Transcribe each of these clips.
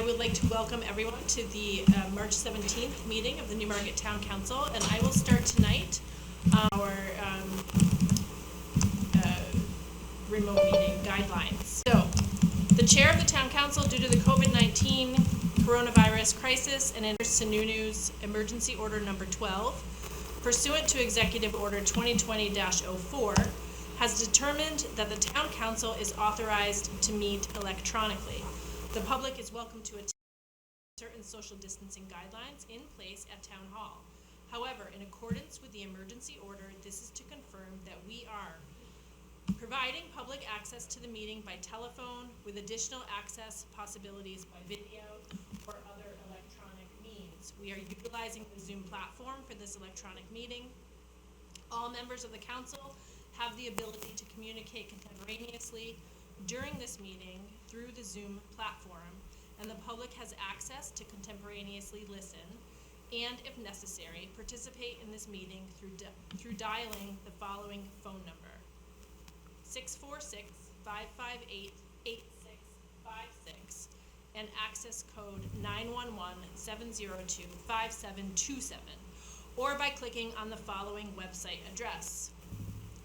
I would like to welcome everyone to the March 17th meeting of the Newmarket Town Council, and I will start tonight our remote meeting guidelines. So, the chair of the Town Council, due to the COVID-19 coronavirus crisis and in Sununu's Emergency Order Number 12, pursuant to Executive Order 2020-04, has determined that the Town Council is authorized to meet electronically. The public is welcome to attend certain social distancing guidelines in place at Town Hall. However, in accordance with the emergency order, this is to confirm that we are providing public access to the meeting by telephone with additional access possibilities by video or other electronic means. We are utilizing the Zoom platform for this electronic meeting. All members of the council have the ability to communicate contemporaneously during this meeting through the Zoom platform, and the public has access to contemporaneously listen and, if necessary, participate in this meeting through dialing the following phone number: 646-558-8656 and access code 911-702-5727, or by clicking on the following website address: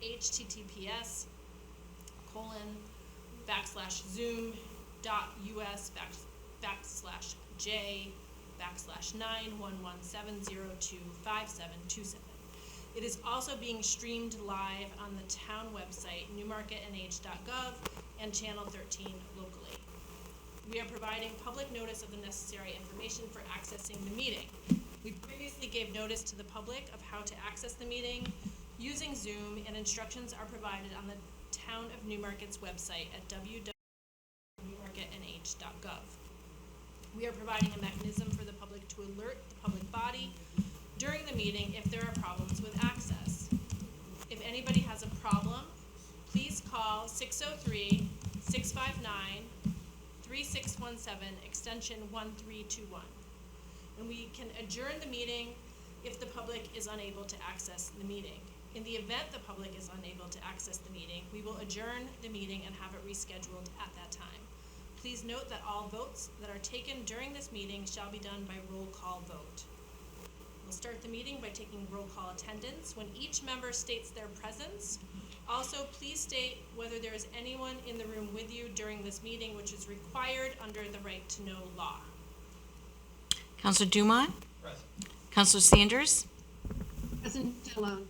https://zoom.us/j/911-702-5727. It is also being streamed live on the town website, newmarketnh.gov, and Channel 13 locally. We are providing public notice of the necessary information for accessing the meeting. We previously gave notice to the public of how to access the meeting using Zoom, and instructions are provided on the Town of Newmarket's website at www.newmarketnh.gov. We are providing a mechanism for the public to alert the public body during the meeting if there are problems with access. If anybody has a problem, please call 603-659-3617, extension 1321. And we can adjourn the meeting if the public is unable to access the meeting. In the event the public is unable to access the meeting, we will adjourn the meeting and have it rescheduled at that time. Please note that all votes that are taken during this meeting shall be done by roll call vote. We'll start the meeting by taking roll call attendance when each member states their presence. Also, please state whether there is anyone in the room with you during this meeting, which is required under the right to know law. Councilor Dumont? Present. Councilor Sanders? Present alone.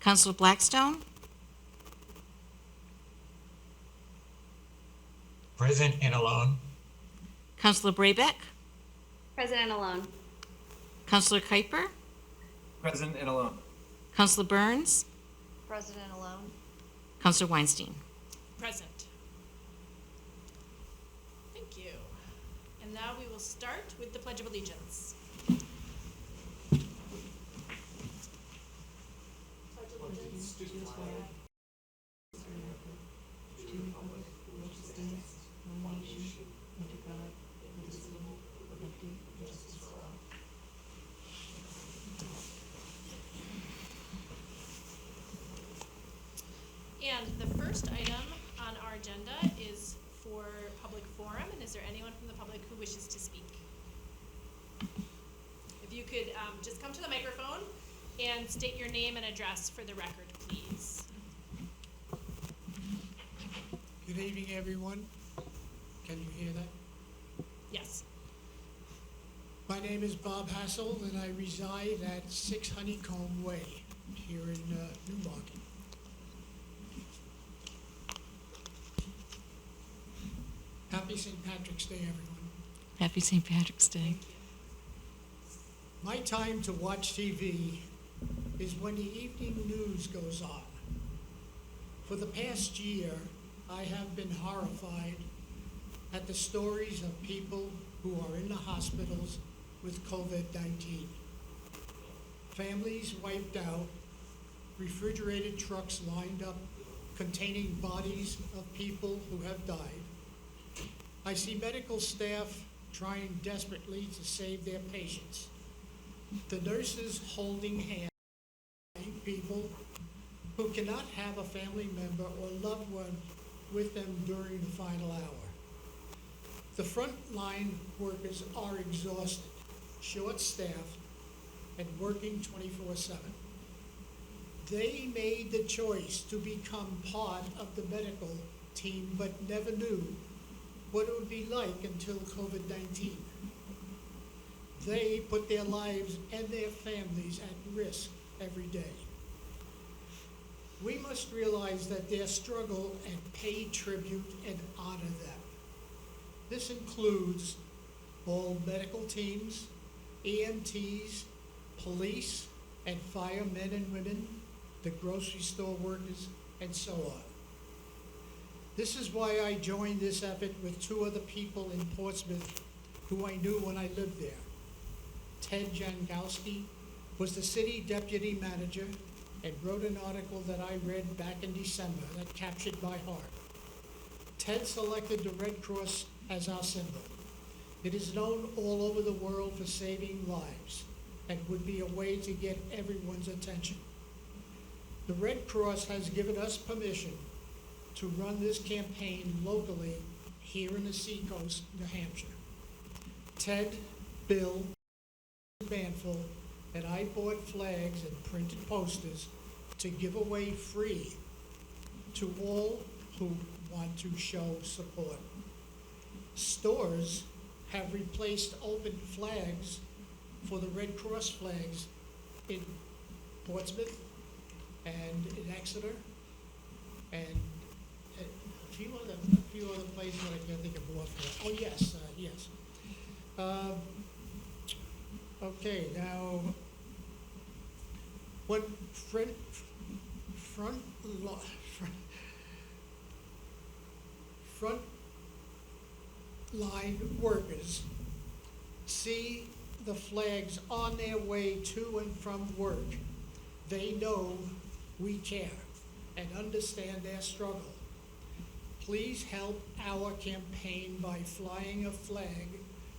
Councilor Blackstone? Present and alone. Councilor Brabeck? President alone. Councilor Kuiper? Present and alone. Councilor Burns? President alone. Councilor Weinstein? Present. Thank you. And now we will start with the Pledge of Allegiance. Pledge of Allegiance to the flag. And the first item on our agenda is for public forum, and is there anyone from the public who wishes to speak? If you could just come to the microphone and state your name and address for the record, please. Good evening, everyone. Can you hear that? Yes. My name is Bob Hassel, and I reside at 6 Honeycomb Way here in Newmarket. Happy St. Patrick's Day, everyone. Happy St. Patrick's Day. My time to watch TV is when the evening news goes on. For the past year, I have been horrified at the stories of people who are in the hospitals with COVID-19. Families wiped out, refrigerated trucks lined up containing bodies of people who have died. I see medical staff trying desperately to save their patients. The nurses holding hands with people who cannot have a family member or loved one with them during the final hour. The frontline workers are exhausted, short-staffed, and working 24/7. They made the choice to become part of the medical team, but never knew what it would be like until COVID-19. They put their lives and their families at risk every day. We must realize that their struggle and pay tribute and honor them. This includes all medical teams, EMTs, police and firemen and women, the grocery store workers, and so on. This is why I joined this effort with two other people in Portsmouth who I knew when I lived there. Ted Jankowski was the city deputy manager and wrote an article that I read back in December that captured my heart. Ted selected the Red Cross as our symbol. It is known all over the world for saving lives and would be a way to get everyone's attention. The Red Cross has given us permission to run this campaign locally here in the Seacoast, New Hampshire. Ted, Bill, Banfield, and I bought flags and printed posters to give away free to all who want to show support. Stores have replaced open flags for the Red Cross flags in Portsmouth and in Exeter and a few other places that I can't think of more for. Oh, yes, yes. Okay, now, when front line workers see the flags on their way to and from work, they know we care and understand their struggle. Please help our campaign by flying a flag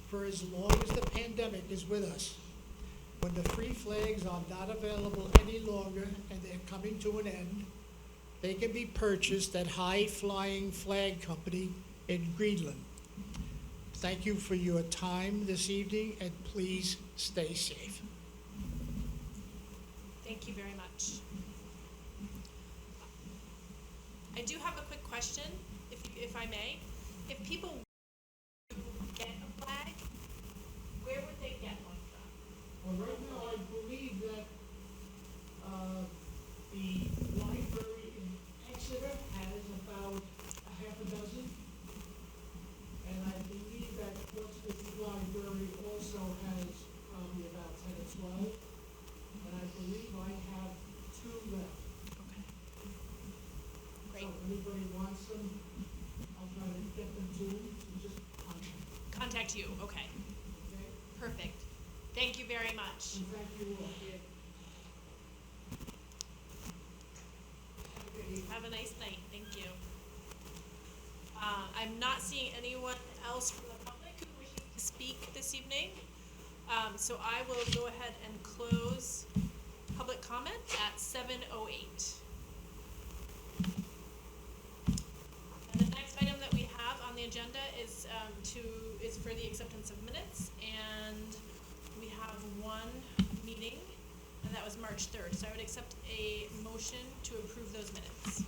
for as long as the pandemic is with us. When the free flags are not available any longer and they're coming to an end, they can be purchased at High Flying Flag Company in Greenland. Thank you for your time this evening, and please stay safe. Thank you very much. I do have a quick question, if I may. If people get a flag, where would they get one from? Well, right now, I believe that the library in Exeter has about a half a dozen. And I believe that Portsmouth Library also has probably about 10 or 12. And I believe I have 2 left. Okay. Great. So if anybody wants them, I'll try to get them to them. So just Contact you, okay. okay? Perfect. Thank you very much. And thank you all. Have a nice night, thank you. I'm not seeing anyone else from the public who wishes to speak this evening. So I will go ahead and close public comment at 7:08. And the next item that we have on the agenda is for the acceptance of minutes, and we have one meeting, and that was March 3rd. So I would accept a motion to approve those minutes.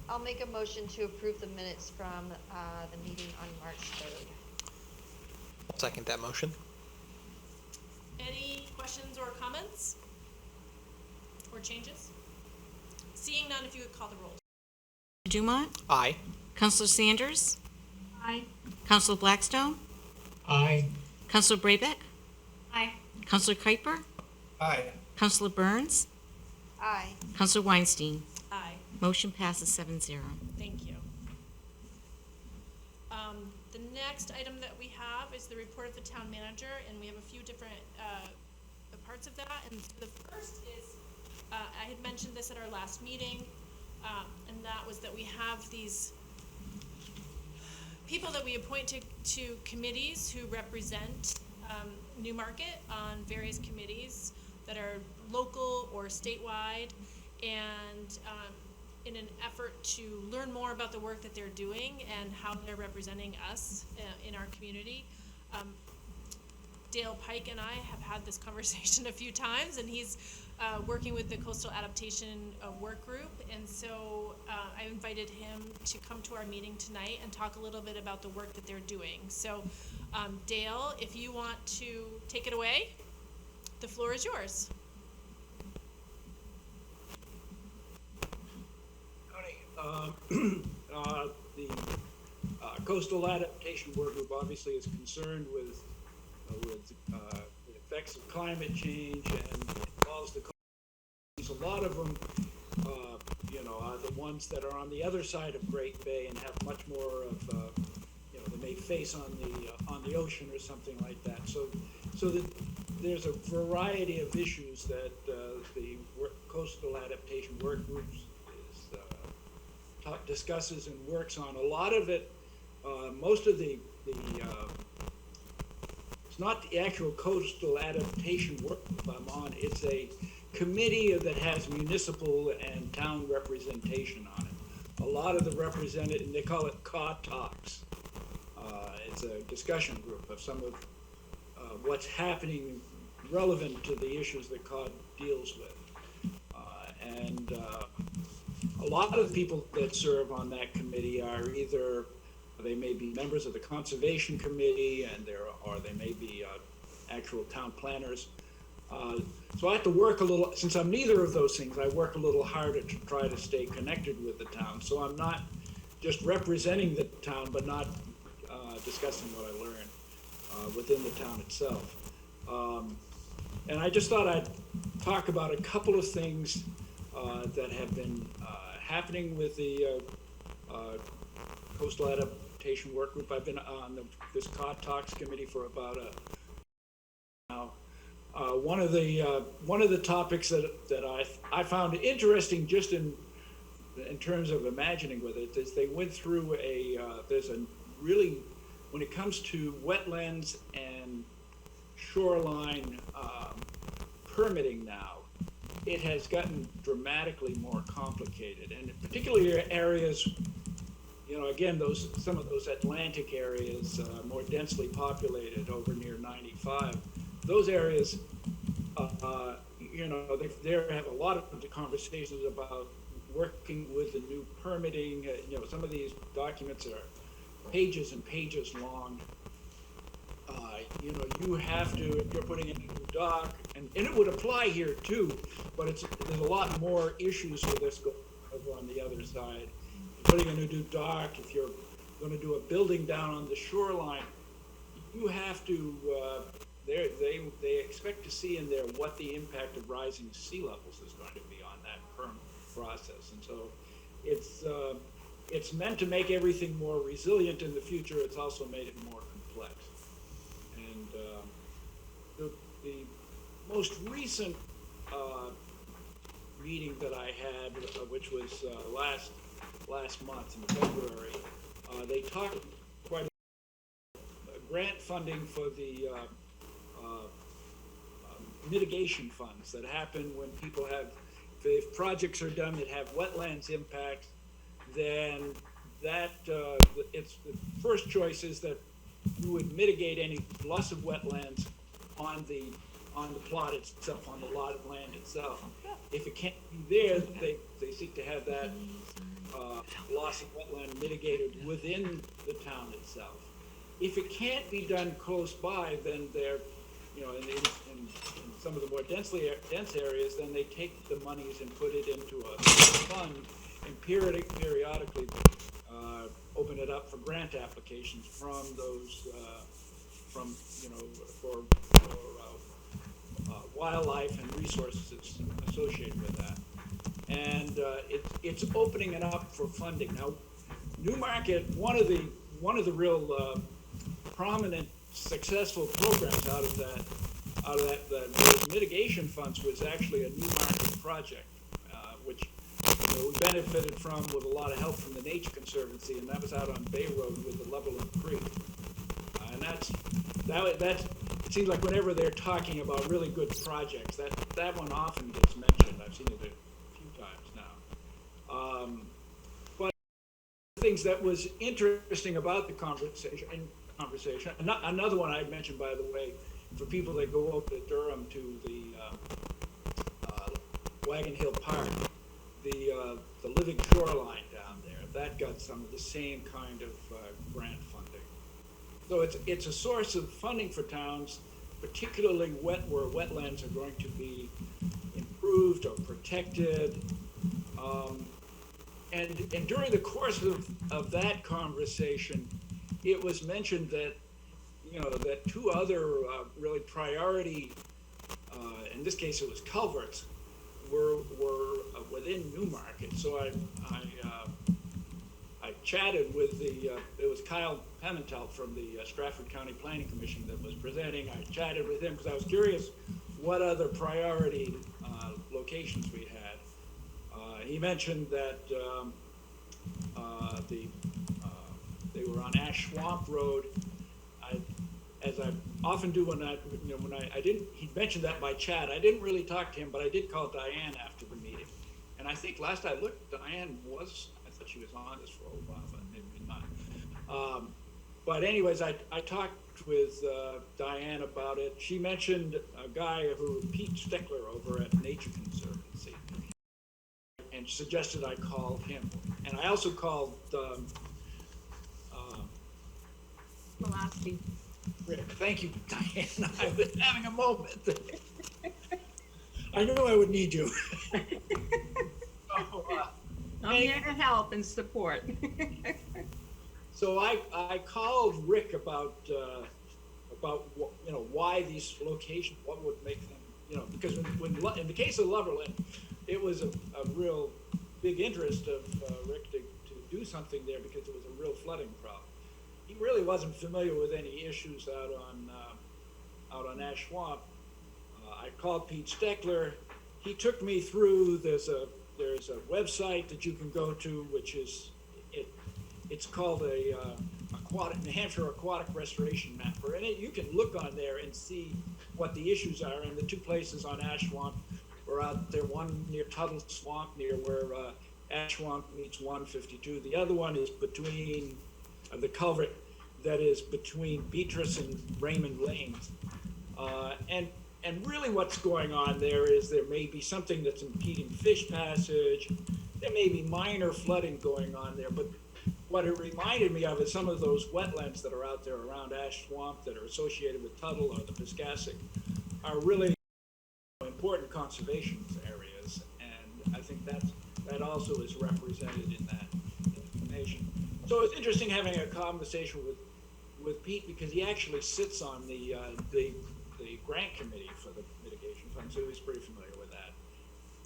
I'll make a motion to approve the minutes from the meeting on March 3rd. I'll second that motion. Any questions or comments? Or changes? Seeing none, if you would call the roll. Dumont, Aye. Counselor Sanders, Aye. Counselor Blackstone, Aye. Counselor Brabeck, Aye. Counselor Kuiper, Aye. Counselor Burns, Aye. Counselor Weinstein. Aye. Motion passes 7-0. Thank you. The next item that we have is the report of the town manager, and we have a few different parts of that. And the first is, I had mentioned this at our last meeting, and that was that we have these people that we appoint to committees who represent Newmarket on various committees that are local or statewide, and in an effort to learn more about the work that they're doing and how they're representing us in our community. Dale Pike and I have had this conversation a few times, and he's working with the Coastal Adaptation Work Group, and so I invited him to come to our meeting tonight and talk a little bit about the work that they're doing. So, Dale, if you want to take it away, the floor is yours. The Coastal Adaptation Work Group obviously is concerned with the effects of climate change and involves the coast. A lot of them, are the ones that are on the other side of Great Bay and have much more of, they may face on the ocean or something like that. So that there's a variety of issues that the Coastal Adaptation Work Group discusses and works on. A lot of it, most of the it's not the actual coastal adaptation work I'm on, it's a committee that has municipal and town representation on it. A lot of the represented, and they call it CAW Talks. It's a discussion group of some of what's happening relevant to the issues that CAW deals with. A lot of the people that serve on that committee are either, they may be members of the Conservation Committee, or they may be actual town planners. So I have to work a little, since I'm neither of those things, I work a little harder to try to stay connected with the town. So I'm not just representing the town, but not discussing what I learn within the town itself. And I just thought I'd talk about a couple of things that have been happening with the Coastal Adaptation Work Group. I've been on this COD Talks committee for about now. One of the topics that I found interesting, just in terms of imagining with it, is they went through there's a really, when it comes to wetlands and shoreline permitting now, it has gotten dramatically more complicated, and particularly areas, again, some of those Atlantic areas, more densely populated over near 95, those areas, they have a lot of conversations about working with the new permitting. Some of these documents are pages and pages long. You have to, if you're putting in a new dock, and it would apply here too, but there's a lot more issues with this over on the other side. Putting in a new dock, if you're going to do a building down on the shoreline, you have to, they expect to see in there what the impact of rising sea levels is going to be on that process. And so it's meant to make everything more resilient in the future. It's also made it more complex. And the most recent meeting that I had, which was last month in February, they talked quite a grant funding for the mitigation funds that happen when people if projects are done that have wetlands impacts, then it's the first choice is that you would mitigate any loss of wetlands on the plot itself, on the lot of land itself. If it can't be there, they seek to have that loss of wetland mitigated within the town itself. If it can't be done close by, then they're, in some of the more dense areas, then they take the monies and put it into a fund and periodically open it up for grant applications from those, for wildlife and resources associated with that. And it's opening it up for funding. Now, Newmarket, one of the real prominent successful programs out of those mitigation funds was actually a Newmarket project, which we benefited from with a lot of help from the Nature Conservancy, and that was out on Bay Road with the Levelland Creek. And that it seems like whenever they're talking about really good projects, that one often gets mentioned. I've seen it a few times now. things that was interesting about the conversation, another one I mentioned, by the way, for people that go over to Durham to the Wagon Hill Park, the living shoreline down there, that got some of the same kind of grant funding. So it's a source of funding for towns, particularly where wetlands are going to be improved or protected. And during the course of that conversation, it was mentioned that, that two other really priority, in this case it was culverts, were within Newmarket. So I chatted with it was Kyle Pimentel from the Stratford County Planning Commission that was presenting. I chatted with him because I was curious what other priority locations we had. He mentioned that they were on Ash Swamp Road. As I often do when he mentioned that by chat. I didn't really talk to him, but I did call Diane after the meeting. And I think last I looked, Diane I thought she was on this for a while, but maybe not. But anyways, I talked with Diane about it. She mentioned a guy Pete Steckler over at Nature Conservancy, and suggested I call him. And I also called Pulaski. Rick. Thank you, Diane. I was having a moment. I knew I would need you. I'm here to help and support. So I called Rick about why these locations, what would make them, because when in the case of Loverland, it was a real big interest of Rick to do something there because it was a real flooding problem. He really wasn't familiar with any issues out on Ash Swamp. I called Pete Steckler. He took me through. There's a website that you can go to, which is it's called a New Hampshire Aquatic Restoration Mapper, and you can look on there and see what the issues are. And the two places on Ash Swamp were out there. One near Tuttle Swamp, near where Ash Swamp meets 152. The other one is between the culvert that is between Beatrice and Raymond Lanes. And really what's going on there is there may be something that's impeding fish passage. There may be minor flooding going on there, but what it reminded me of is some of those wetlands that are out there around Ash Swamp that are associated with Tuttle or the Piscassic are really important conservation areas. And I think that also is represented in that information. So it's interesting having a conversation with Pete because he actually sits on the grant committee for the mitigation fund, so he's pretty familiar with that.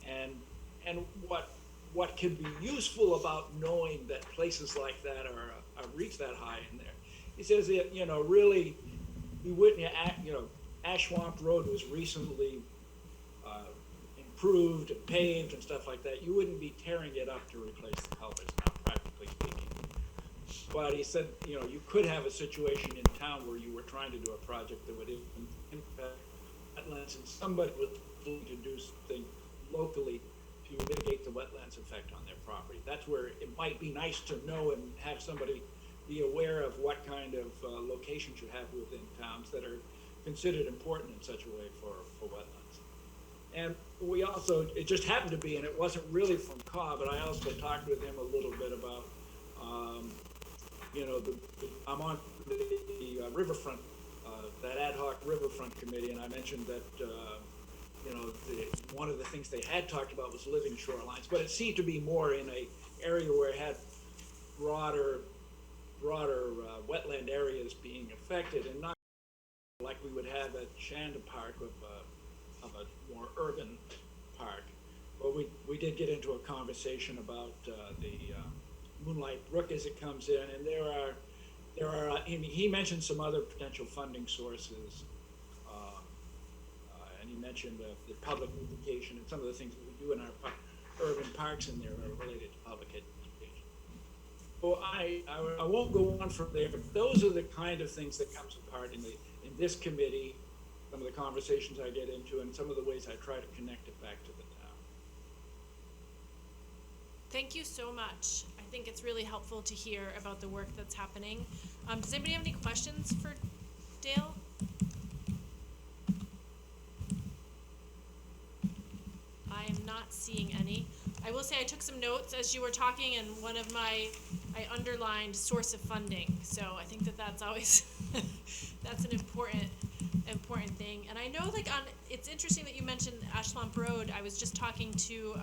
And what can be useful about knowing that places like that are reached that high in there, he says that really you wouldn't Ash Swamp Road was recently improved and paved and stuff like that. You wouldn't be tearing it up to replace the culverts now, practically speaking. But he said, you could have a situation in town where you were trying to do a project that would impact wetlands, and somebody was looking to do something locally to mitigate the wetlands effect on their property. That's where it might be nice to know and have somebody be aware of what kind of locations you have within towns that are considered important in such a way for wetlands. And we also, it just happened to be, and it wasn't really from CAW, but I also talked with him a little bit about I'm on the riverfront, that ad hoc riverfront committee, and I mentioned that, one of the things they had talked about was living shorelines, but it seemed to be more in a area where it had broader wetland areas being affected, and not like we would have at Shanda Park of a more urban park. But we did get into a conversation about the Moonlight Brook as it comes in, and there are. He mentioned some other potential funding sources, and he mentioned the public education and some of the things that we do in our urban parks in there are related to public education. So I won't go on from there, but those are the kind of things that comes apart in this committee, some of the conversations I get into, and some of the ways I try to connect it back to the town. Thank you so much. I think it's really helpful to hear about the work that's happening. Does anybody have any questions for Dale? I am not seeing any. I will say I took some notes as you were talking, and I underlined source of funding. So I think that's always, that's an important thing. And I know it's interesting that you mentioned Ashlamp Road. I was just talking to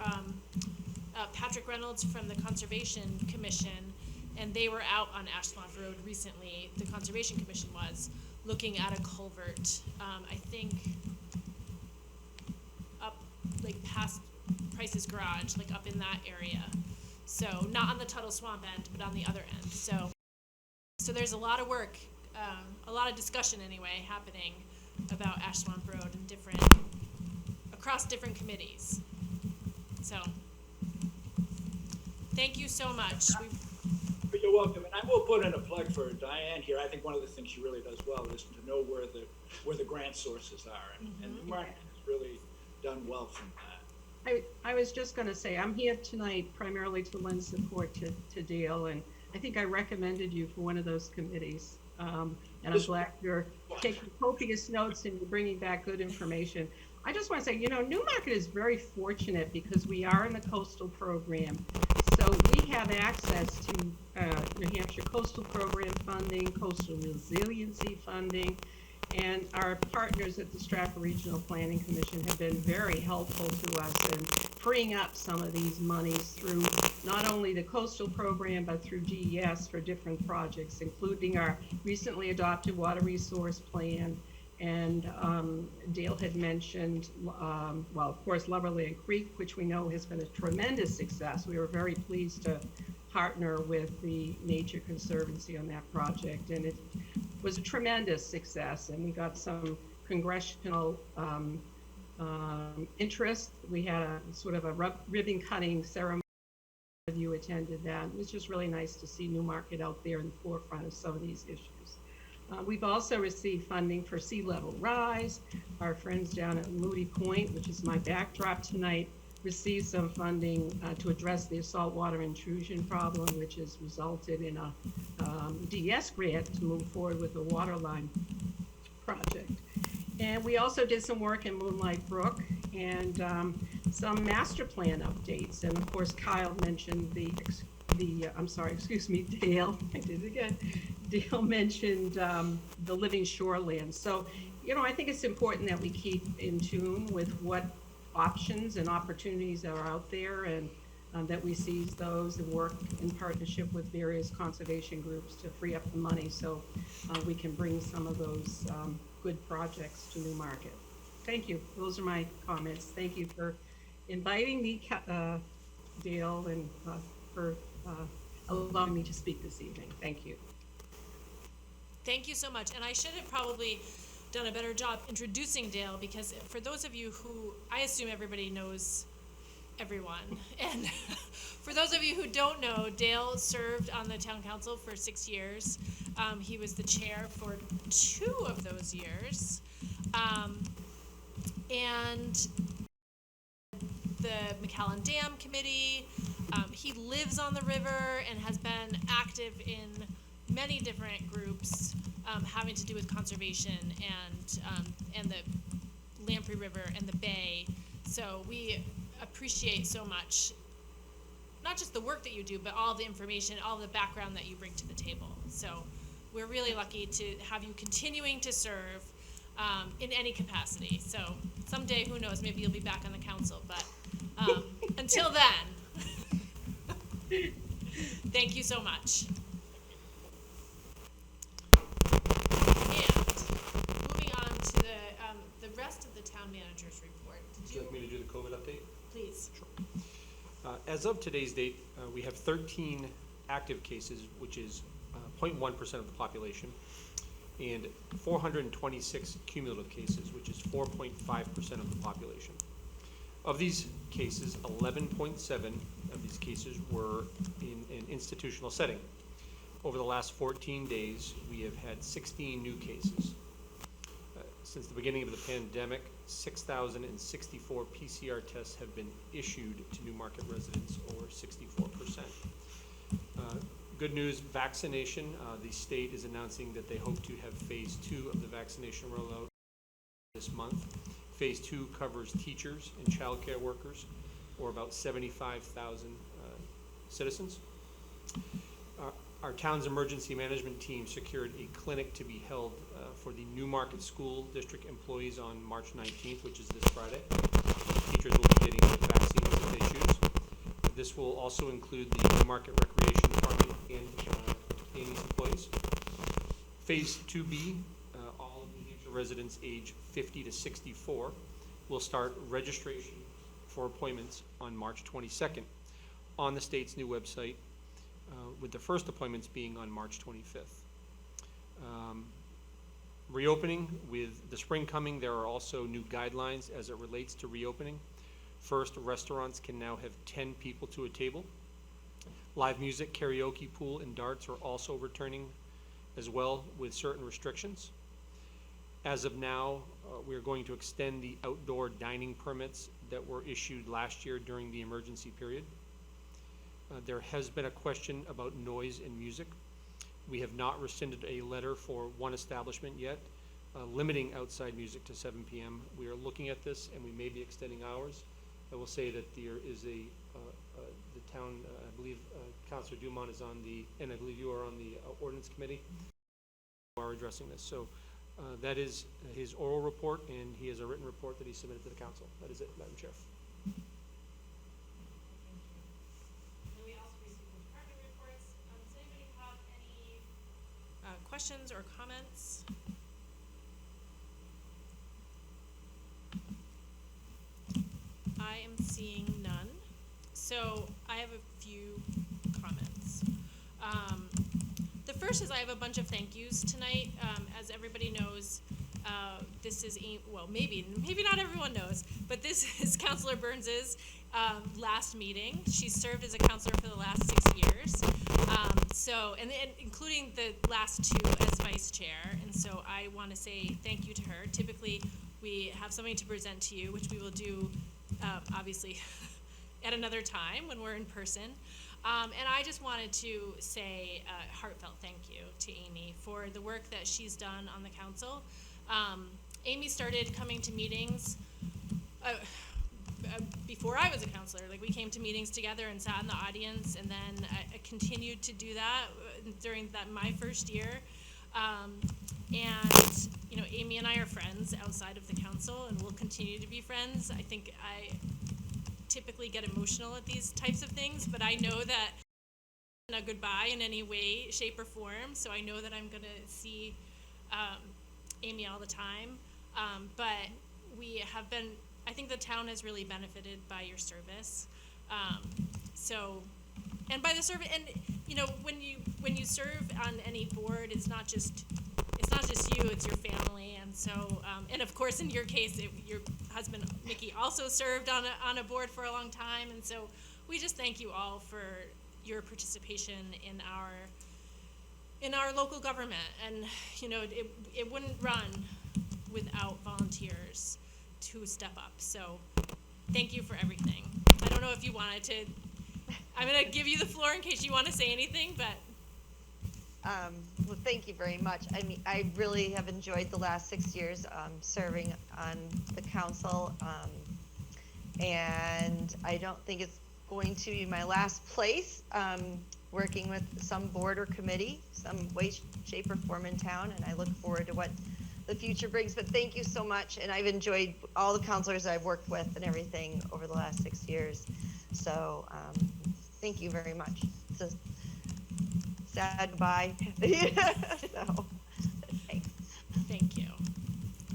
Patrick Reynolds from the Conservation Commission, and they were out on Ashlamp Road recently. The Conservation Commission was looking at a culvert, I think up past Price's Garage, up in that area. So not on the Tuttle Swamp end, but on the other end. So there's a lot of work, a lot of discussion anyway, happening about Ashlamp Road and across different committees. So thank you so much. You're welcome, and I will put in a plug for Diane here. I think one of the things she really does well is to know where the grant sources are, and Newmarket has really done well from that. I was just going to say, I'm here tonight primarily to lend support to Dale, and I think I recommended you for one of those committees. And I'm glad you're taking copious notes and you're bringing back good information. I just want to say, Newmarket is very fortunate because we are in the coastal program. So we have access to New Hampshire Coastal Program funding, coastal resiliency funding, and our partners at the Stratford Regional Planning Commission have been very helpful to us in freeing up some of these monies through not only the coastal program, but through DES for different projects, including our recently adopted water resource plan. And Dale had mentioned, of course, Loverland Creek, which we know has been a tremendous success. We were very pleased to partner with the Nature Conservancy on that project, and it was a tremendous success. And we got some congressional interest. We had a sort of a ribbon cutting ceremony. You attended that. It was just really nice to see Newmarket out there in the forefront of some of these issues. We've also received funding for sea level rise. Our friends down at Moody Point, which is my backdrop tonight, received some funding to address the saltwater intrusion problem, which has resulted in a DS grant to move forward with the waterline project. And we also did some work in Moonlight Brook and some master plan updates. And of course, Kyle mentioned Dale, I did it again. Dale mentioned the living shoreland. So, I think it's important that we keep in tune with what options and opportunities are out there, and that we seize those and work in partnership with various conservation groups to free up the money so we can bring some of those good projects to Newmarket. Thank you. Those are my comments. Thank you for inviting me, Dale, and for allowing me to speak this evening. Thank you. Thank you so much. And I should have probably done a better job introducing Dale, because for those of you who, I assume everybody knows everyone. And for those of you who don't know, Dale served on the town council for 6 years. He was the chair for 2 of those years. And the McAllen Dam Committee. He lives on the river and has been active in many different groups having to do with conservation and the Lamprey River and the Bay. So we appreciate so much, not just the work that you do, but all the information, all the background that you bring to the table. So we're really lucky to have you continuing to serve in any capacity. So someday, who knows, maybe you'll be back on the council, but until then, thank you so much. And moving on to the rest of the town manager's report. Would you like me to do the COVID update? Please. Sure. As of today's date, we have 13 active cases, which is 0.1% of the population, and 426 cumulative cases, which is 4.5% of the population. Of these cases, 11.7 of these cases were in an institutional setting. Over the last 14 days, we have had 16 new cases. Since the beginning of the pandemic, 6,064 PCR tests have been issued to Newmarket residents, or 64%. good news, vaccination. The state is announcing that they hope to have phase 2 of the vaccination rollout this month. Phase 2 covers teachers and childcare workers, or about 75,000 citizens. Our town's emergency management team secured a clinic to be held for the Newmarket School District employees on March 19th, which is this Friday. Teachers will be getting the vaccines if they choose. This will also include the Newmarket Recreation Department and Amy's employees. Phase 2B, all of New Hampshire residents age 50 to 64 will start registration for appointments on March 22nd on the state's new website, with the first appointments being on March 25th. Reopening, with the spring coming, there are also new guidelines as it relates to reopening. First, restaurants can now have 10 people to a table. Live music, karaoke, pool, and darts are also returning as well, with certain restrictions. As of now, we are going to extend the outdoor dining permits that were issued last year during the emergency period. There has been a question about noise and music. We have not rescinded a letter for one establishment yet, limiting outside music to 7 p.m. We are looking at this, and we may be extending hours. I will say that there is the town, I believe Councilor Dumont is on the, and I believe you are on the Ordinance Committee, who are addressing this. So that is his oral report, and he has a written report that he submitted to the council. That is it, Madam Chair. Questions or comments? I am seeing none. So I have a few comments. The first is I have a bunch of thank yous tonight. As everybody knows, this is, well, maybe not everyone knows, but this is Councilor Burns's last meeting. She served as a councilor for the last 6 years. And including the last 2 as vice chair. And so I want to say thank you to her. Typically, we have something to present to you, which we will do, obviously, at another time when we're in person. And I just wanted to say a heartfelt thank you to Amy for the work that she's done on the council. Amy started coming to meetings before I was a counselor. Like, we came to meetings together and sat in the audience, and then I continued to do that during my first year. And, you know, Amy and I are friends outside of the council, and we'll continue to be friends. I think I typically get emotional at these types of things, but I know that a goodbye in any way, shape, or form, so I know that I'm going to see Amy all the time. But we have been, I think the town has really benefited by your service. And by the service, and you know, when you serve on any board, it's not just you, it's your family. And so, and of course, in your case, your husband Mickey also served on a board for a long time. And so, we just thank you all for your participation in our local government. And you know, it wouldn't run without volunteers to step up. So thank you for everything. I don't know if you wanted to, I'm going to give you the floor in case you want to say anything, but. Well, thank you very much. I mean, I really have enjoyed the last 6 years serving on the council, and I don't think it's going to be my last place working with some board or committee, some way, shape, or form in town, and I look forward to what the future brings. But thank you so much, and I've enjoyed all the counselors I've worked with and everything over the last 6 years. So thank you very much. It's a sad goodbye. So, thanks. Thank you.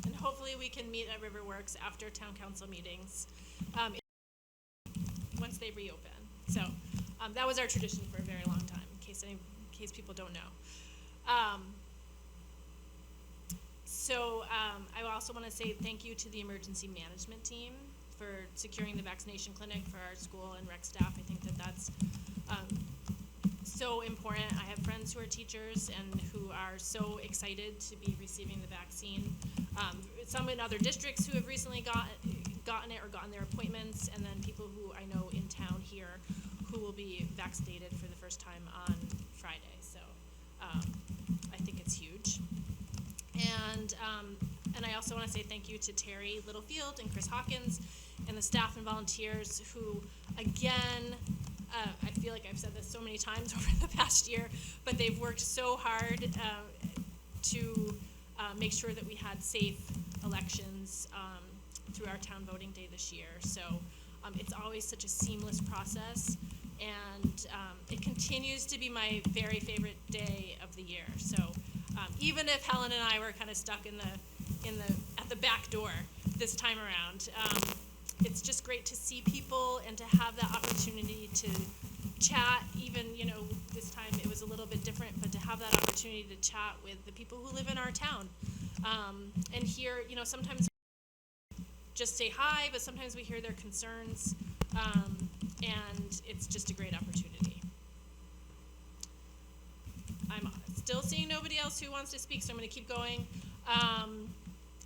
And hopefully we can meet at Riverworks after town council meetings once they reopen. So that was our tradition for a very long time, in case people don't know. I also want to say thank you to the emergency management team for securing the vaccination clinic for our school and rec staff. I think that's so important. I have friends who are teachers and who are so excited to be receiving the vaccine. Some in other districts who have recently gotten it or gotten their appointments, and then people who I know in town here who will be vaccinated for the first time on Friday. think it's huge. And I also want to say thank you to Terry Littlefield and Chris Hawkins and the staff and volunteers who, again, I feel like I've said this so many times over the past year, but they've worked so hard to make sure that we had safe elections through our town voting day this year. So it's always such a seamless process, and it continues to be my very favorite day of the year. So even if Helen and I were kind of stuck at the back door this time around, it's just great to see people and to have that opportunity to chat. Even, this time it was a little bit different, but to have that opportunity to chat with the people who live in our town, and hear, sometimes just say hi, but sometimes we hear their concerns, and it's just a great opportunity. I'm still seeing nobody else who wants to speak, so I'm going to keep going.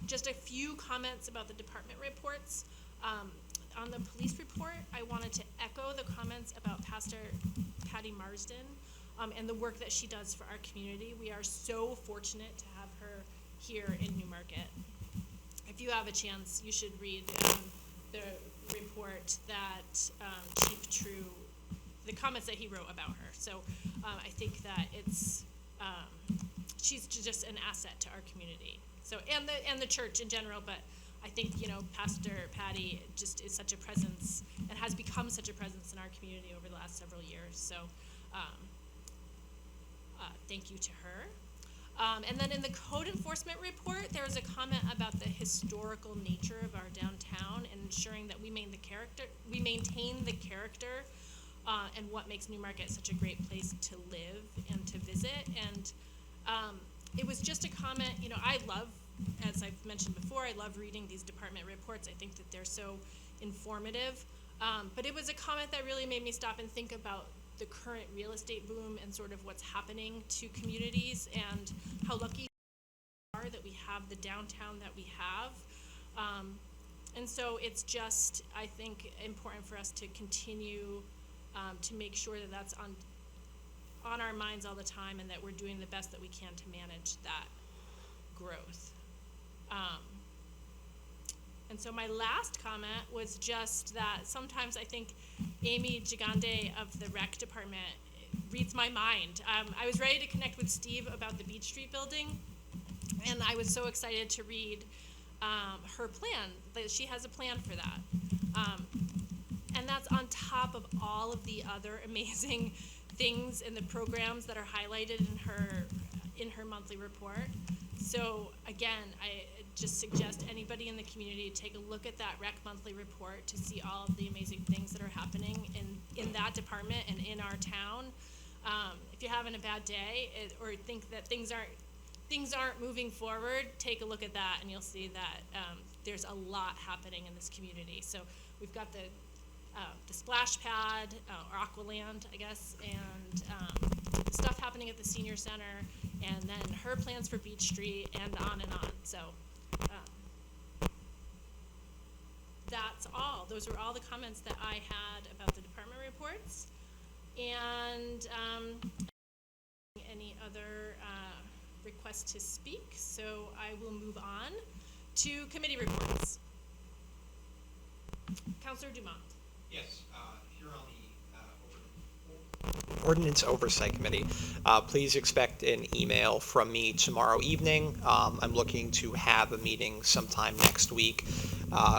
Just a few comments about the department reports. On the police report, I wanted to echo the comments about Pastor Patty Marsden and the work that she does for our community. We are so fortunate to have her here in Newmarket. If you have a chance, you should read the report that Chief True, the comments that he wrote about her. So I think that it's she's just an asset to our community. So and the church in general, but I think Pastor Patty just is such a presence and has become such a presence in our community over the last several years. So thank you to her. And then in the code enforcement report, there was a comment about the historical nature of our downtown and ensuring that we maintain the character and what makes Newmarket such a great place to live and to visit. And it was just a comment, I love, as I've mentioned before, I love reading these department reports. I think that they're so informative. But it was a comment that really made me stop and think about the current real estate boom and sort of what's happening to communities and how lucky we are that we have the downtown that we have. And so it's just, I think, important for us to continue to make sure that that's on our minds all the time and that we're doing the best that we can to manage that growth. And so my last comment was just that sometimes I think Amy Gigande of the rec department reads my mind. I was ready to connect with Steve about the Beach Street building, and I was so excited to read her plan, that she has a plan for that. And that's on top of all of the other amazing things in the programs that are highlighted in her monthly report. So again, I just suggest anybody in the community take a look at that rec monthly report to see all of the amazing things that are happening in that department and in our town. If you're having a bad day or think that things aren't moving forward, take a look at that and you'll see that there's a lot happening in this community. So we've got the splash pad, or Aqualand, I guess, and stuff happening at the senior center, and then her plans for Beach Street, and on and on. So that's all. Those were all the comments that I had about the department reports. And any other requests to speak? So I will move on to committee reports. Councilor Dumont. Yes, here on the Ordinance Oversight Committee, please expect an email from me tomorrow evening. I'm looking to have a meeting sometime next week,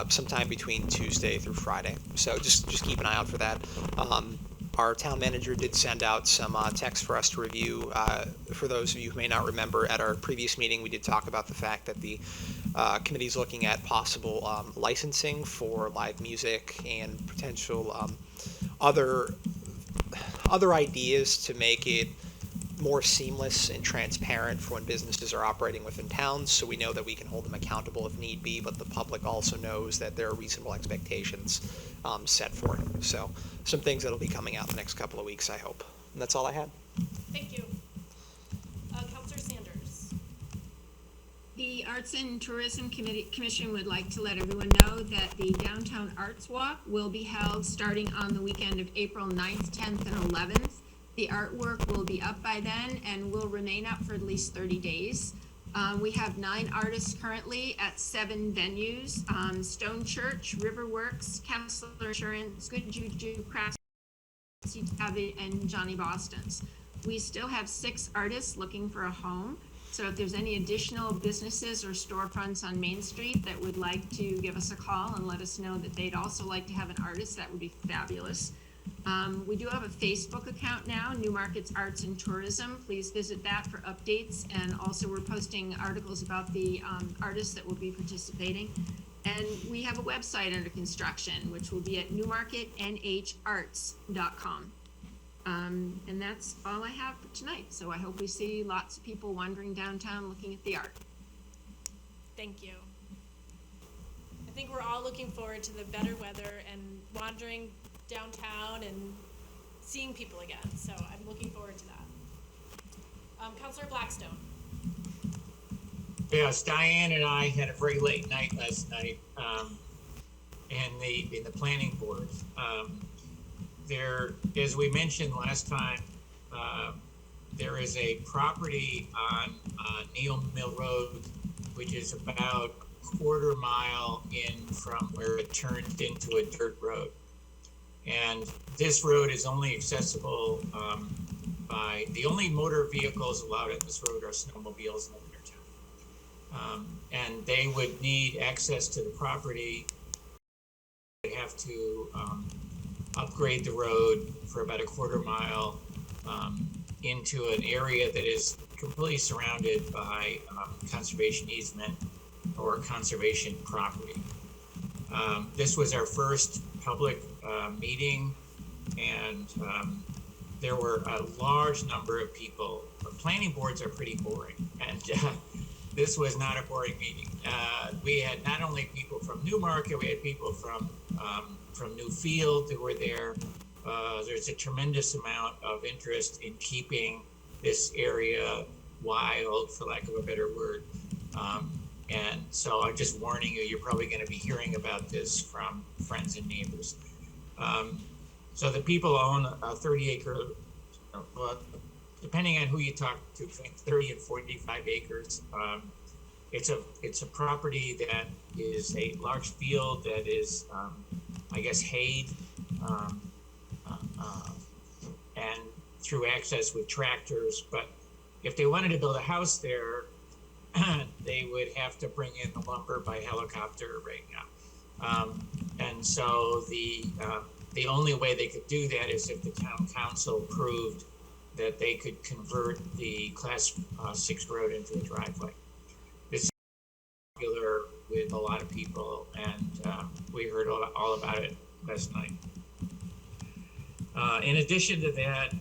sometime between Tuesday through Friday. So just keep an eye out for that. Our town manager did send out some text for us to review. For those of you who may not remember, at our previous meeting, we did talk about the fact that the committee is looking at possible licensing for live music and potential other ideas to make it more seamless and transparent for when businesses are operating within towns, so we know that we can hold them accountable if need be, but the public also knows that there are reasonable expectations set for it. So some things that'll be coming out in the next couple of weeks, I hope. And that's all I had. Thank you. Councilor Sanders. The Arts and Tourism Commission would like to let everyone know that the Downtown Arts Walk will be held starting on the weekend of April 9th, 10th, and 11th. The artwork will be up by then and will remain up for at least 30 days. We have 9 artists currently at 7 venues, Stone Church, Riverworks, Counselor Insurance, Good Juju, Crafts, Covet, and Johnny Boston's. We still have 6 artists looking for a home. So if there's any additional businesses or storefronts on Main Street that would like to give us a call and let us know that they'd also like to have an artist, that would be fabulous. We do have a Facebook account now, New Markets Arts and Tourism. Please visit that for updates. And also we're posting articles about the artists that will be participating. And we have a website under construction, which will be at newmarketnharts.com. And that's all I have for tonight. So I hope we see lots of people wandering downtown looking at the art. Thank you. I think we're all looking forward to the better weather and wandering downtown and seeing people again. So I'm looking forward to that. Councilor Blackstone. Yes, Diane and I had a very late night last night in the planning board. There, as we mentioned last time, there is a property on Neal Mill Road, which is about a quarter mile in from where it turns into a dirt road. And this road is only accessible by, the only motor vehicles allowed at this road are snowmobiles in the wintertime. And they would need access to the property. They have to upgrade the road for about a quarter mile into an area that is completely surrounded by conservation easement or conservation property. This was our first public meeting, and there were a large number of people. Planning boards are pretty boring, and this was not a boring meeting. We had not only people from Newmarket, we had people from Newfield who were there. There's a tremendous amount of interest in keeping this area wild, for lack of a better word. And so I'm just warning you, you're probably going to be hearing about this from friends and neighbors. So the people own a 30-acre, depending on who you talk to, between 30 and 45 acres. It's a property that is a large field that is, I guess, hayed, and through access with tractors. But if they wanted to build a house there, they would have to bring in the lumber by helicopter right now. And so the only way they could do that is if the town council proved that they could convert the Class 6 road into a driveway. This is popular with a lot of people, and we heard all about it last night. In addition to that,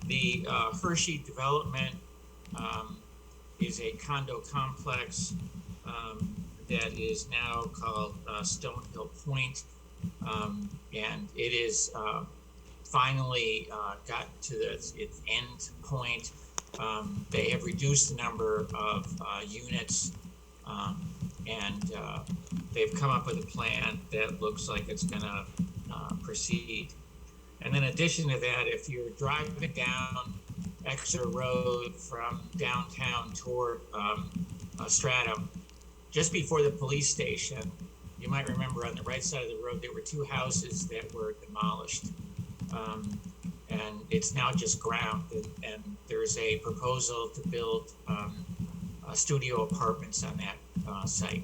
the Hershey development is a condo complex that is now called Stonehill Point, and it is finally got to its end point. They have reduced the number of units, and they've come up with a plan that looks like it's going to proceed. And in addition to that, if you're driving down Exeter Road from downtown toward Stratham, just before the police station, you might remember on the right side of the road, there were 2 houses that were demolished. And it's now just ground, and there's a proposal to build studio apartments on that site.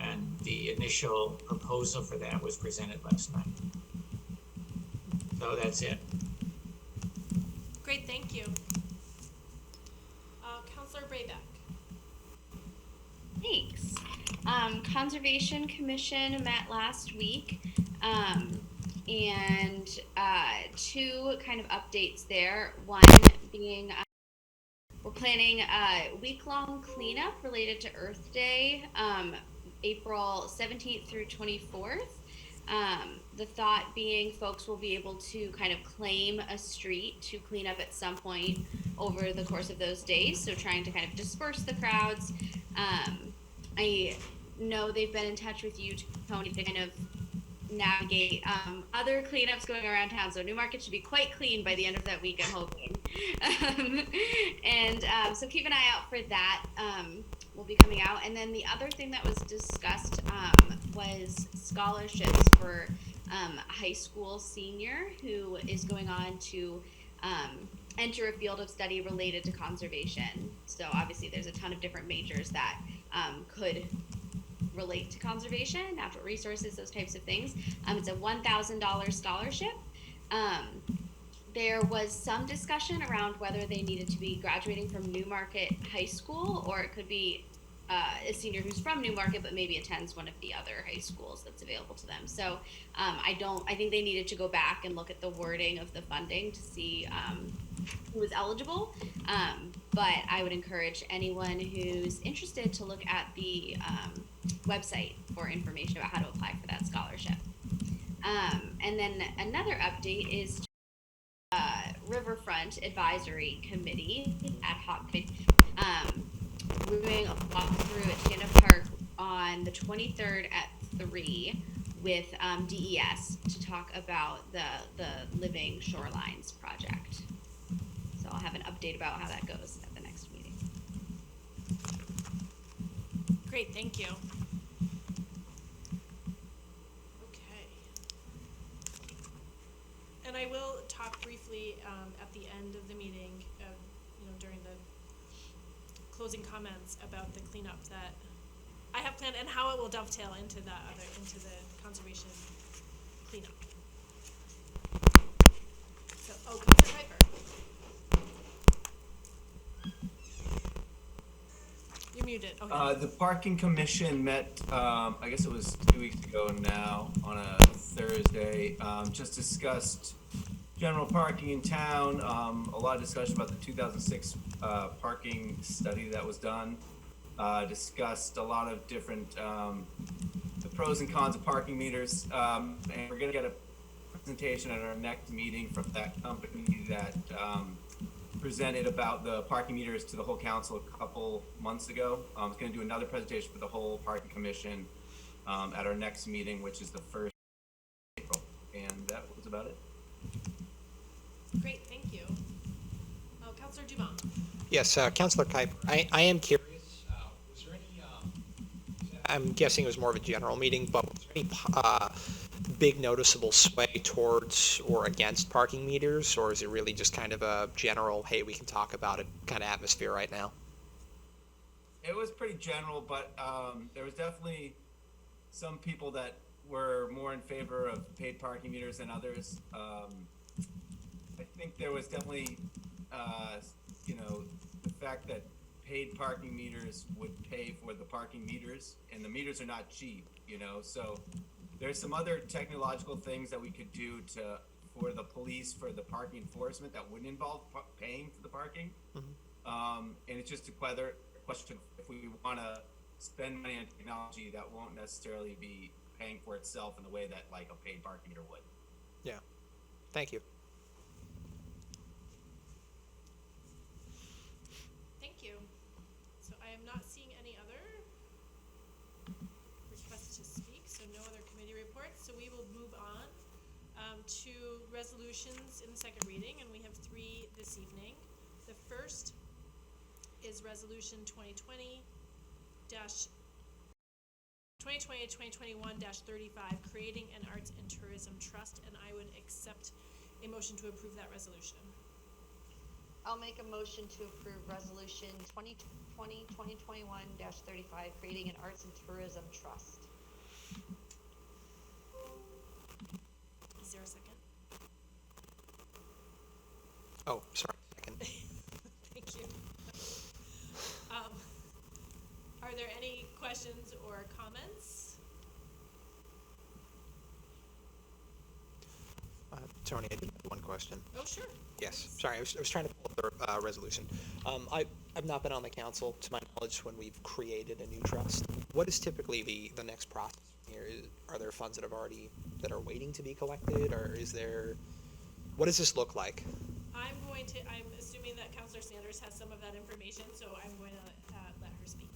And the initial proposal for that was presented last night. So that's it. Great, thank you. Councilor Brayback. Thanks. Conservation Commission met last week, and 2 kind of updates there. One being we're planning a week-long cleanup related to Earth Day, April 17th through 24th. The thought being folks will be able to kind of claim a street to clean up at some point over the course of those days. So trying to kind of disperse the crowds. I know they've been in touch with you, Tony, to kind of navigate other cleanups going around town. So Newmarket should be quite clean by the end of that week, I'm hoping. So keep an eye out for that. Will be coming out. And then the other thing that was discussed was scholarships for a high school senior who is going on to enter a field of study related to conservation. So obviously there's a ton of different majors that could relate to conservation, natural resources, those types of things. It's a $1,000 scholarship. There was some discussion around whether they needed to be graduating from Newmarket High School, or it could be a senior who's from Newmarket but maybe attends one of the other high schools that's available to them. So I think they needed to go back and look at the wording of the funding to see who was eligible. But I would encourage anyone who's interested to look at the website for information about how to apply for that scholarship. And then another update is Riverfront Advisory Committee ad hoc. We're doing a walkthrough at Shannon Park on the 23rd at 3 with DES to talk about the Living Shorelines project. So I'll have an update about how that goes at the next meeting. Great, thank you. Okay. And I will talk briefly at the end of the meeting, during the closing comments about the cleanup that I have planned and how it will dovetail into the conservation cleanup. So, Councilor Piper. You're muted. Okay. The parking commission met, I guess it was 2 weeks ago now, on a Thursday, just discussed general parking in town, a lot of discussion about the 2006 parking study that was done, discussed a lot of different, the pros and cons of parking meters, and we're gonna get a presentation at our next meeting from that company that presented about the parking meters to the whole council a couple months ago. It's going to do another presentation for the whole parking commission at our next meeting, which is the 1st of April. And that was about it. Great, thank you. Councilor Dumont. Yes, Councilor Kuiper, I am curious, was there any, I'm guessing it was more of a general meeting, but was there any big noticeable sway towards or against parking meters, or is it really just kind of a general, hey, we can talk about it kind of atmosphere right now? It was pretty general, but there was definitely some people that were more in favor of paid parking meters than others. I think there was definitely, the fact that paid parking meters would pay for the parking meters, and the meters are not cheap, so there's some other technological things that we could do for the police, for the parking enforcement that wouldn't involve paying for the parking. Mm-hmm. And it's just a question if we want to spend money on technology that won't necessarily be paying for itself in the way that like a paid parking meter would. Yeah, thank you. Thank you. So I am not seeing any other requests to speak, so no other committee reports. So we will move on to resolutions in the second reading, and we have 3 this evening. The first is Resolution 2020-2021-35, creating an Arts and Tourism Trust, and I would accept a motion to approve that resolution. I'll make a motion to approve Resolution 2020-2021-35, creating an Arts and Tourism Trust. Is there a second? Oh, sorry, second. Thank you. Are there any questions or comments? Tony, I did have one question. Oh, sure. Yes, sorry, I was trying to pull up the resolution. I've not been on the council, to my knowledge, when we've created a new trust. What is typically the next process here? Are there funds that are waiting to be collected, or what does this look like? I'm assuming that Councilor Sanders has some of that information, so I'm going to let her speak.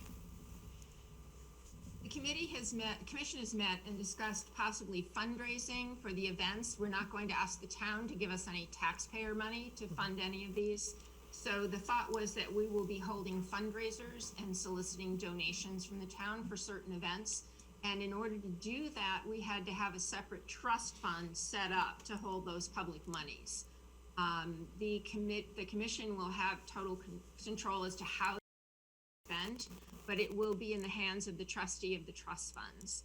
The commission has met and discussed possibly fundraising for the events. We're not going to ask the town to give us any taxpayer money to fund any of these. So the thought was that we will be holding fundraisers and soliciting donations from the town for certain events. And in order to do that, we had to have a separate trust fund set up to hold those public monies. The commission will have total control as to how it's spent, but it will be in the hands of the trustee of the trust funds.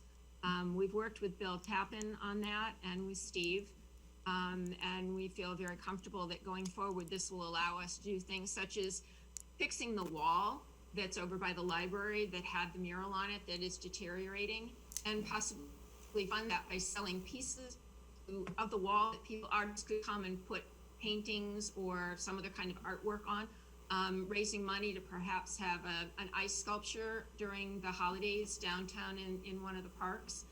We've worked with Bill Tappan on that and with Steve. And we feel very comfortable that going forward, this will allow us to do things such as fixing the wall that's over by the library that had the mural on it that is deteriorating, and possibly fund that by selling pieces of the wall that artists could come and put paintings or some other kind of artwork on, raising money to perhaps have an ice sculpture during the holidays downtown in one of the parks.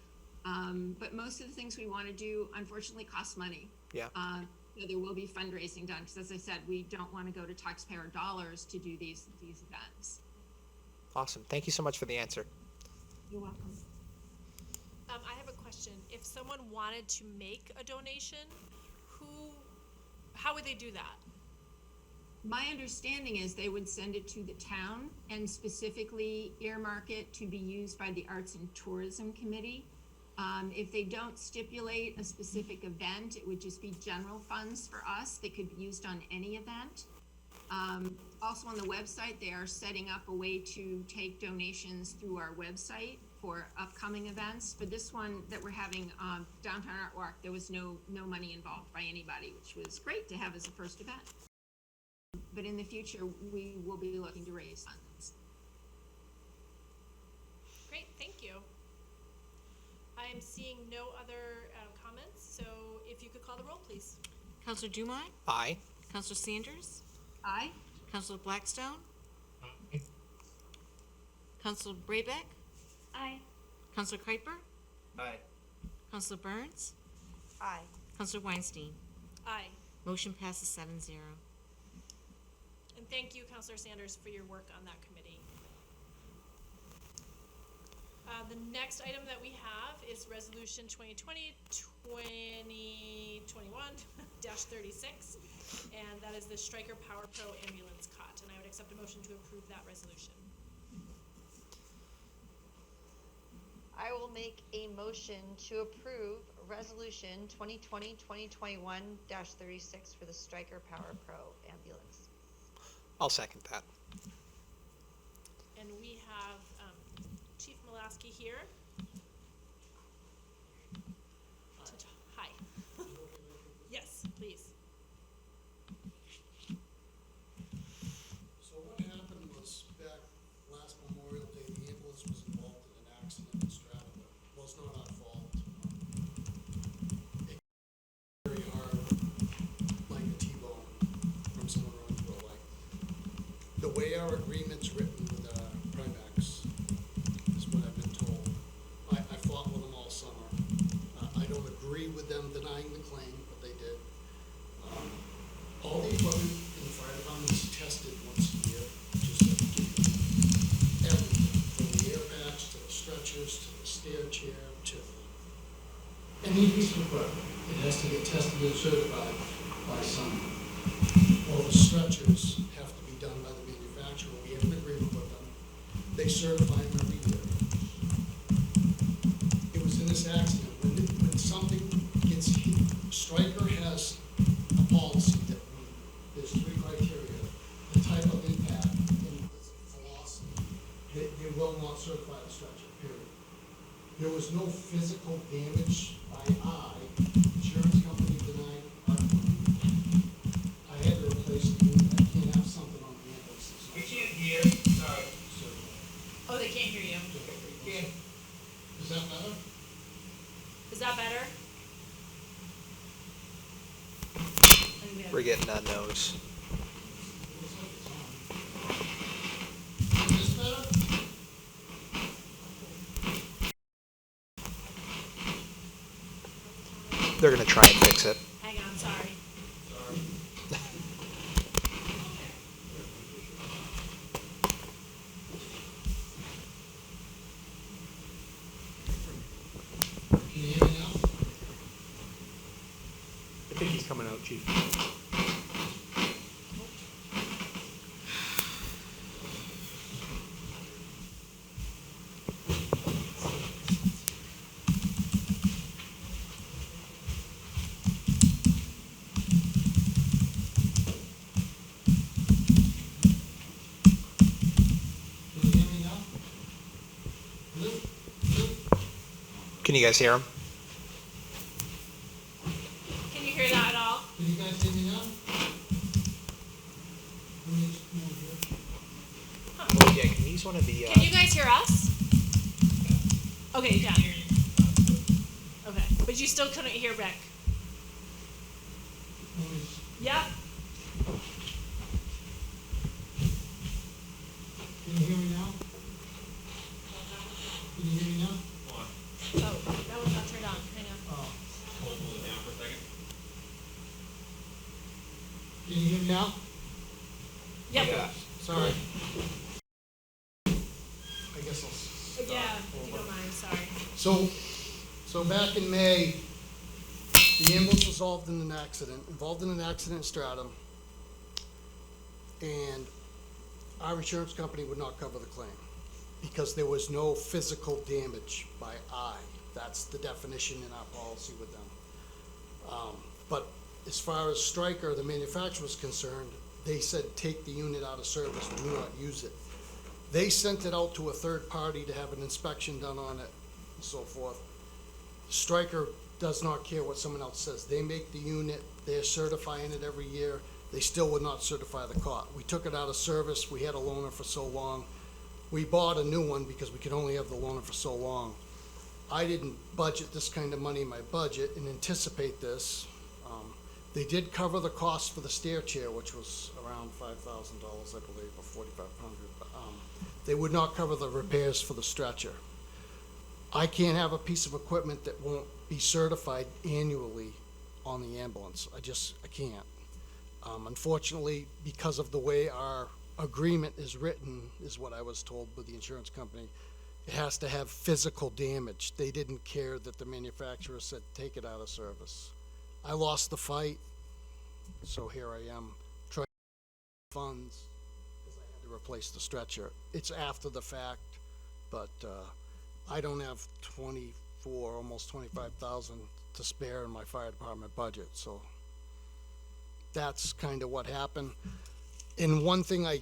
But most of the things we want to do, unfortunately, cost money. Yeah. So there will be fundraising done, because as I said, we don't want to go to taxpayer dollars to do these events. Awesome. Thank you so much for the answer. You're welcome. I have a question. If someone wanted to make a donation, how would they do that? My understanding is they would send it to the town and specifically earmark it to be used by the Arts and Tourism Committee. If they don't stipulate a specific event, it would just be general funds for us that could be used on any event. Also on the website, they are setting up a way to take donations through our website for upcoming events. For this one that we're having, Downtown Art Walk, there was no money involved by anybody, which was great to have as a first event. But in the future, we will be looking to raise funds. Great, thank you. I am seeing no other comments, so if you could call the roll, please. Counselor Dumont? Aye. Counselor Sanders? Aye. Counselor Blackstone? Aye. Counselor Braybeck? Aye. Counselor Kuiper? Aye. Counselor Burns? Aye. Counselor Weinstein? Aye. Motion passes 7-0. And thank you, Councilor Sanders, for your work on that committee. The next item that we have is Resolution 2020-2021-36, and that is the Stryker Power Pro ambulance cot. And I would accept a motion to approve that resolution. I will make a motion to approve Resolution 2020-2021-36 for the Stryker Power Pro ambulance. I'll second that. And we have Chief Mulaski here. Hi. Yes, please. So what happened was back last Memorial Day, the ambulance was involved in an accident in Stratton. It was not our fault. It very hard, like a T-bone from someone running through a light. The way our agreement's written with Primax is what I've been told. I fought with them all summer. I don't agree with them denying the claim, but they did. All the equipment in the fire department is tested once a year, just to give you everything, from the air packs to the stretchers to the stair chair to any piece of equipment. It has to get tested and certified by someone. All the stretchers have to be done by the manufacturer. We have an agreement with them. They certify them every year. It was in this accident. When something gets hit, Stryker has a policy that there's 3 criteria: the type of impact and the velocity. They will not certify the stretcher, period. There was no physical damage by eye. Insurance company denied our claim. I had to replace the unit. I can't have something on the ambulance. We can't hear, sorry. Oh, they can't hear you. Is that better? Is that better? We're getting no's. Is this better? They're going to try and fix it. Hang on, sorry. coming out, chief. Can you hear me now? Hello? Hello? Can you guys hear him? Can you hear that at all? Can you guys hear me now? Let me just move here. Oh, yeah, can you use one of the, Can you guys hear us? Okay, you can. Okay, but you still couldn't hear Rick. Let me just- Yeah? Can you hear me now? Can you hear me now? Oh, that was not turned on. Hang on. Oh. Can you hear me now? Yep. Yeah. Sorry. I guess I'll start Yeah, if you over. don't mind, sorry. So back in May, the ambulance was involved in an accident in Stratham, and our insurance company would not cover the claim because there was no physical damage by eye. That's the definition in our policy with them. But as far as Stryker, the manufacturer, was concerned, they said, take the unit out of service, do not use it. They sent it out to a third party to have an inspection done on it and so forth. Stryker does not care what someone else says. They make the unit, they're certifying it every year. They still would not certify the cot. We took it out of service. We had a loaner for so long. We bought a new one because we could only have the loaner for so long. I didn't budget this kind of money in my budget and anticipate this. They did cover the cost for the stair chair, which was around $5,000, I believe, or $4,500. But they would not cover the repairs for the stretcher. I can't have a piece of equipment that won't be certified annually on the ambulance. I can't. Unfortunately, because of the way our agreement is written, is what I was told with the insurance company, it has to have physical damage. They didn't care that the manufacturer said, take it out of service. I lost the fight, so here I am trying to get funds because I had to replace the stretcher. It's after the fact, but I don't have 24, almost 25,000 to spare in my fire department budget, so that's kind of what happened. And one thing I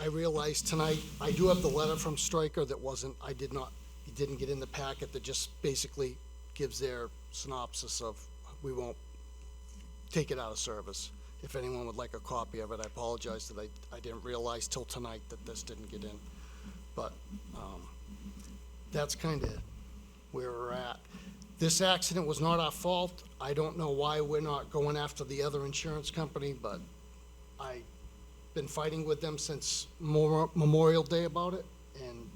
realized tonight, I do have the letter from Stryker that it didn't get in the packet, that just basically gives their synopsis of, we won't take it out of service. If anyone would like a copy of it, I apologize that I didn't realize till tonight that this didn't get in. But that's kind of where we're at. This accident was not our fault. I don't know why we're not going after the other insurance company, but I've been fighting with them since Memorial Day about it, and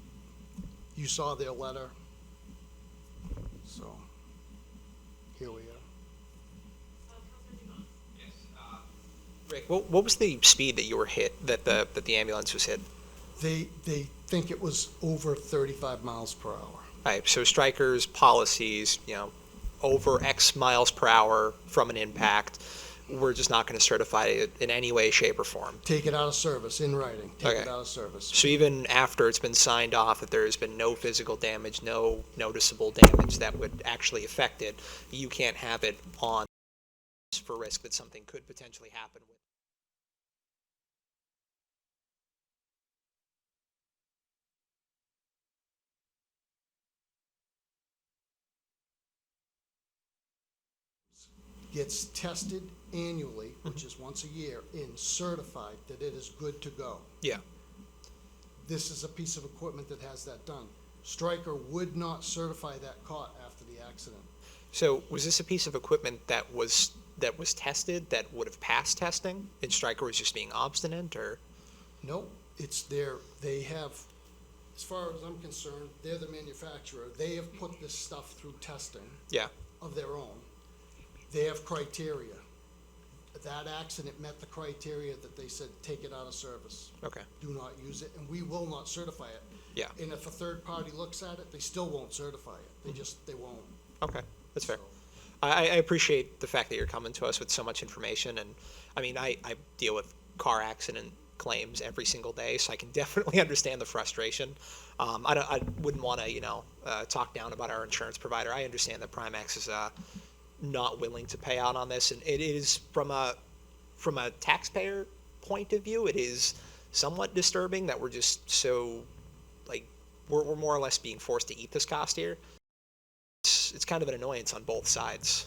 you saw their letter. So, here we are. Rick, what was the speed that you were hit, that the ambulance was hit? They think it was over 35 miles per hour. All right, so Stryker's policies, over X miles per hour from an impact, we're just not going to certify it in any way, shape, or form. Take it out of service, in writing. Take Okay. it out of service. So even after it's been signed off that there's been no physical damage, no noticeable damage that would actually affect it, you can't have it on for risk that something could potentially happen with. Gets tested annually, which is once a year, and certified that it is good to go. Yeah. This is a piece of equipment that has that done. Stryker would not certify that cot after the accident. So was this a piece of equipment that was tested, that would have passed testing, and Stryker was just being obstinate, or? Nope, they have, as far as I'm concerned, they're the manufacturer. They have put this stuff through testing Yeah. of their own. They have criteria. That accident met the criteria that they said, take it out of service. Okay. Do not use it, and we will not certify it. Yeah. And if a third party looks at it, they still won't certify it. They won't. Okay, that's fair. I appreciate the fact that you're coming to us with so much information, and I mean, I deal with car accident claims every single day, so I can definitely understand the frustration. I wouldn't want to, talk down about our insurance provider. I understand that Primax is not willing to pay out on this, and it is from a taxpayer point of view, it is somewhat disturbing that we're just so like we're more or less being forced to eat this cost here. It's kind of an annoyance on both sides.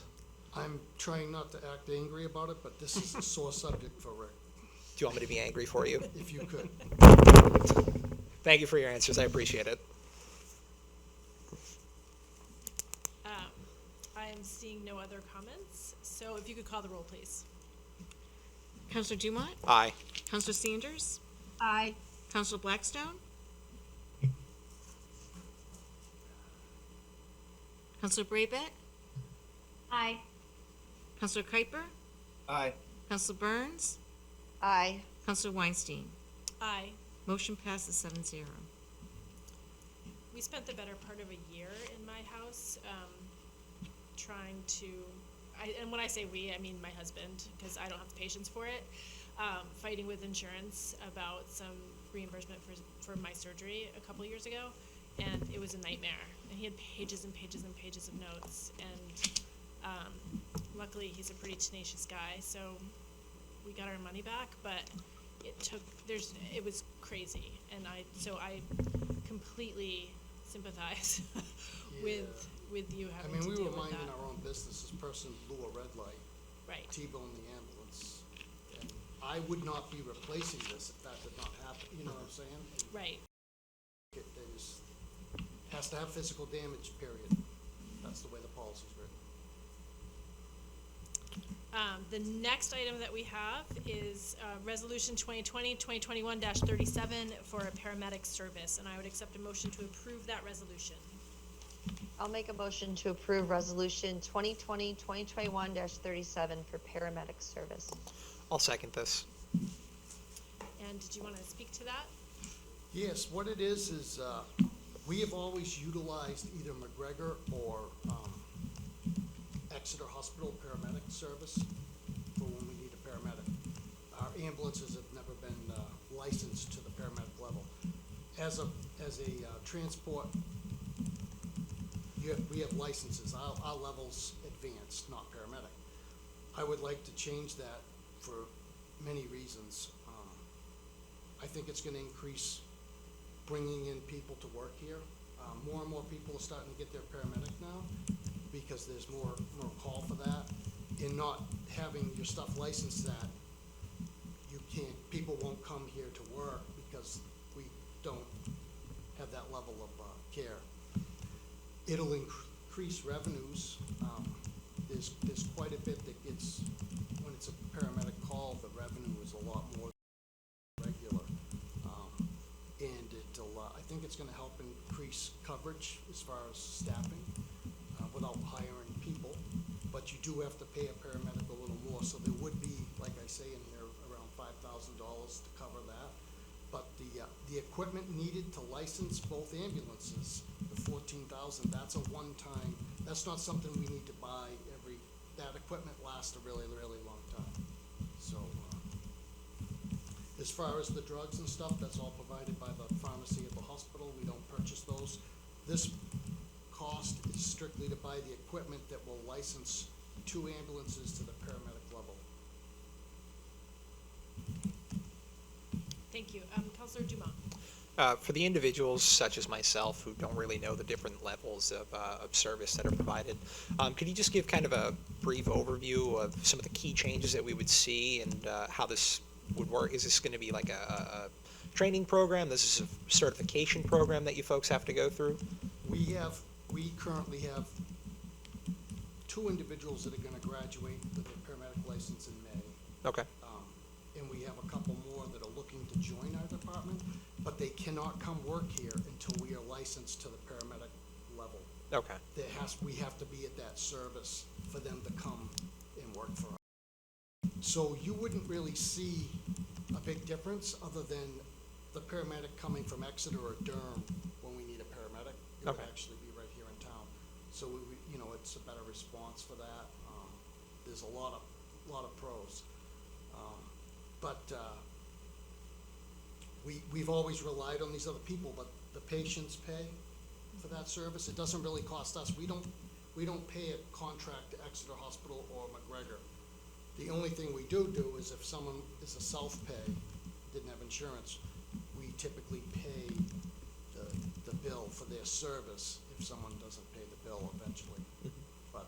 I'm trying not to act angry about it, but this is a sore subject for Rick, Do you want me to be angry for you? if you could. Thank you for your answers. I appreciate it. I'm seeing no other comments, so if you could call the roll, please. Counselor Dumont? Aye. Counselor Sanders? Aye. Counselor Blackstone? Counselor Braybeck? Aye. Counselor Kuiper? Aye. Counselor Burns? Aye. Counselor Weinstein? Aye. Motion passes 7-0. We spent the better part of a year in my house trying to, and when I say we, I mean my husband, because I don't have the patience for it, fighting with insurance about some reimbursement for my surgery a couple years ago, and it was a nightmare. And he had pages and pages and pages of notes, and luckily he's a pretty tenacious guy, so we got our money back, but it was crazy, and I completely sympathize with you I having mean, to we deal were with minding that. our own business. This person blew a red light, Right. T-boned the ambulance, and I would not be replacing this if that did not happen, you know what I'm saying? And Right. it is, has to have physical damage, period. That's the way the policy's written. The next item that we have is Resolution 2020-2021-37 for a paramedic service, and I would accept a motion to approve that resolution. I'll make a motion to approve Resolution 2020-2021-37 for paramedic service. I'll second this. And did you want to speak to that? Yes, what it is we have always utilized either McGregor or Exeter Hospital paramedic service for when we need a paramedic. Our ambulances have never been licensed to the paramedic level. As a transport, we have licenses. Our level's advanced, not paramedic. I would like to change that for many reasons. I think it's going to increase bringing in people to work here. More and more people are starting to get their paramedic now because there's more call for that. And not having your stuff licensed that people won't come here to work because we don't have that level of care. It'll increase revenues. There's quite a bit that gets, when it's a paramedic call, the revenue is a lot more regular. And I think it's gonna help increase coverage as far as staffing, without hiring people. But you do have to pay a paramedic a little more, so there would be, like I say in here, around $5,000 to cover that. But the equipment needed to license both ambulances, the $14,000, that's a one-time, that's not something we need to buy that equipment lasts a really, really long time. So, as far as the drugs and stuff, that's all provided by the pharmacy at the hospital. We don't purchase those. This cost is strictly to buy the equipment that will license 2 ambulances to the paramedic level. Thank you. Councilor Dumont. For the individuals such as myself who don't really know the different levels of service that are provided, could you just give kind of a brief overview of some of the key changes that we would see and how this would work? Is this going to be like a training program? This is a certification program that you folks have to go through? We currently have 2 individuals that are gonna graduate with their paramedic license in May. Okay. And we have a couple more that are looking to join our department, but they cannot come work here until we are licensed to the paramedic level. Okay. We have to be at that service for them to come and work for us. So you wouldn't really see a big difference other than the paramedic coming from Exeter or Durham when we need a paramedic. It would Okay. actually be right here in town. So you know, it's a better response for that. There's a lot of pros. We've always relied on these other people, but the patients pay for that service. It doesn't really cost us. We don't pay a contract to Exeter Hospital or McGregor. The only thing we do is if someone is a self-pay, didn't have insurance, we typically pay the bill for their service if someone doesn't pay the bill eventually. But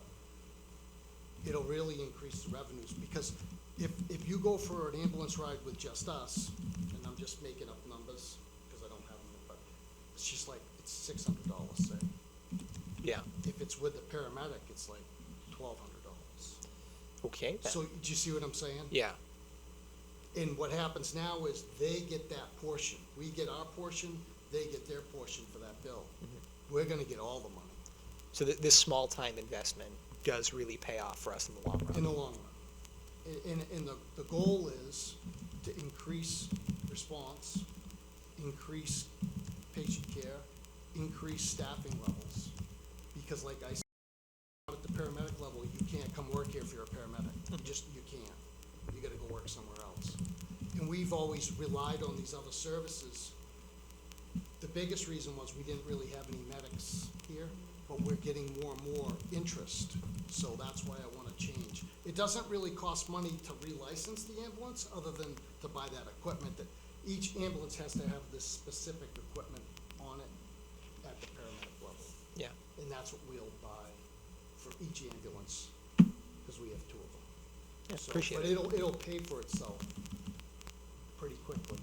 it'll really increase the revenues, because if you go for an ambulance ride with just us, and I'm just making up numbers because I don't have them, but it's just like, it's $600, say. Yeah. If it's with the paramedic, it's like $1,200. Okay. So, do you see what I'm saying? Yeah. And what happens now is they get that portion. We get our portion, they get their portion for that bill. We're gonna get all the money So this small time investment does really pay off for us in the long run. in the long run. And the goal is to increase response, increase patient care, increase staffing levels. Because like I said, at the paramedic level, you can't come work here if you're a paramedic. You can't. You gotta go work somewhere else. And we've always relied on these other services. The biggest reason was we didn't really have any medics here, but we're getting more and more interest. So that's why I wanna change. It doesn't really cost money to relicense the ambulance, other than to buy that equipment. That each ambulance has to have this specific equipment on it at the paramedic level. Yeah. And that's what we'll buy for each ambulance, because we have two of them. Yeah, So, appreciate but it. it'll pay for itself pretty quickly.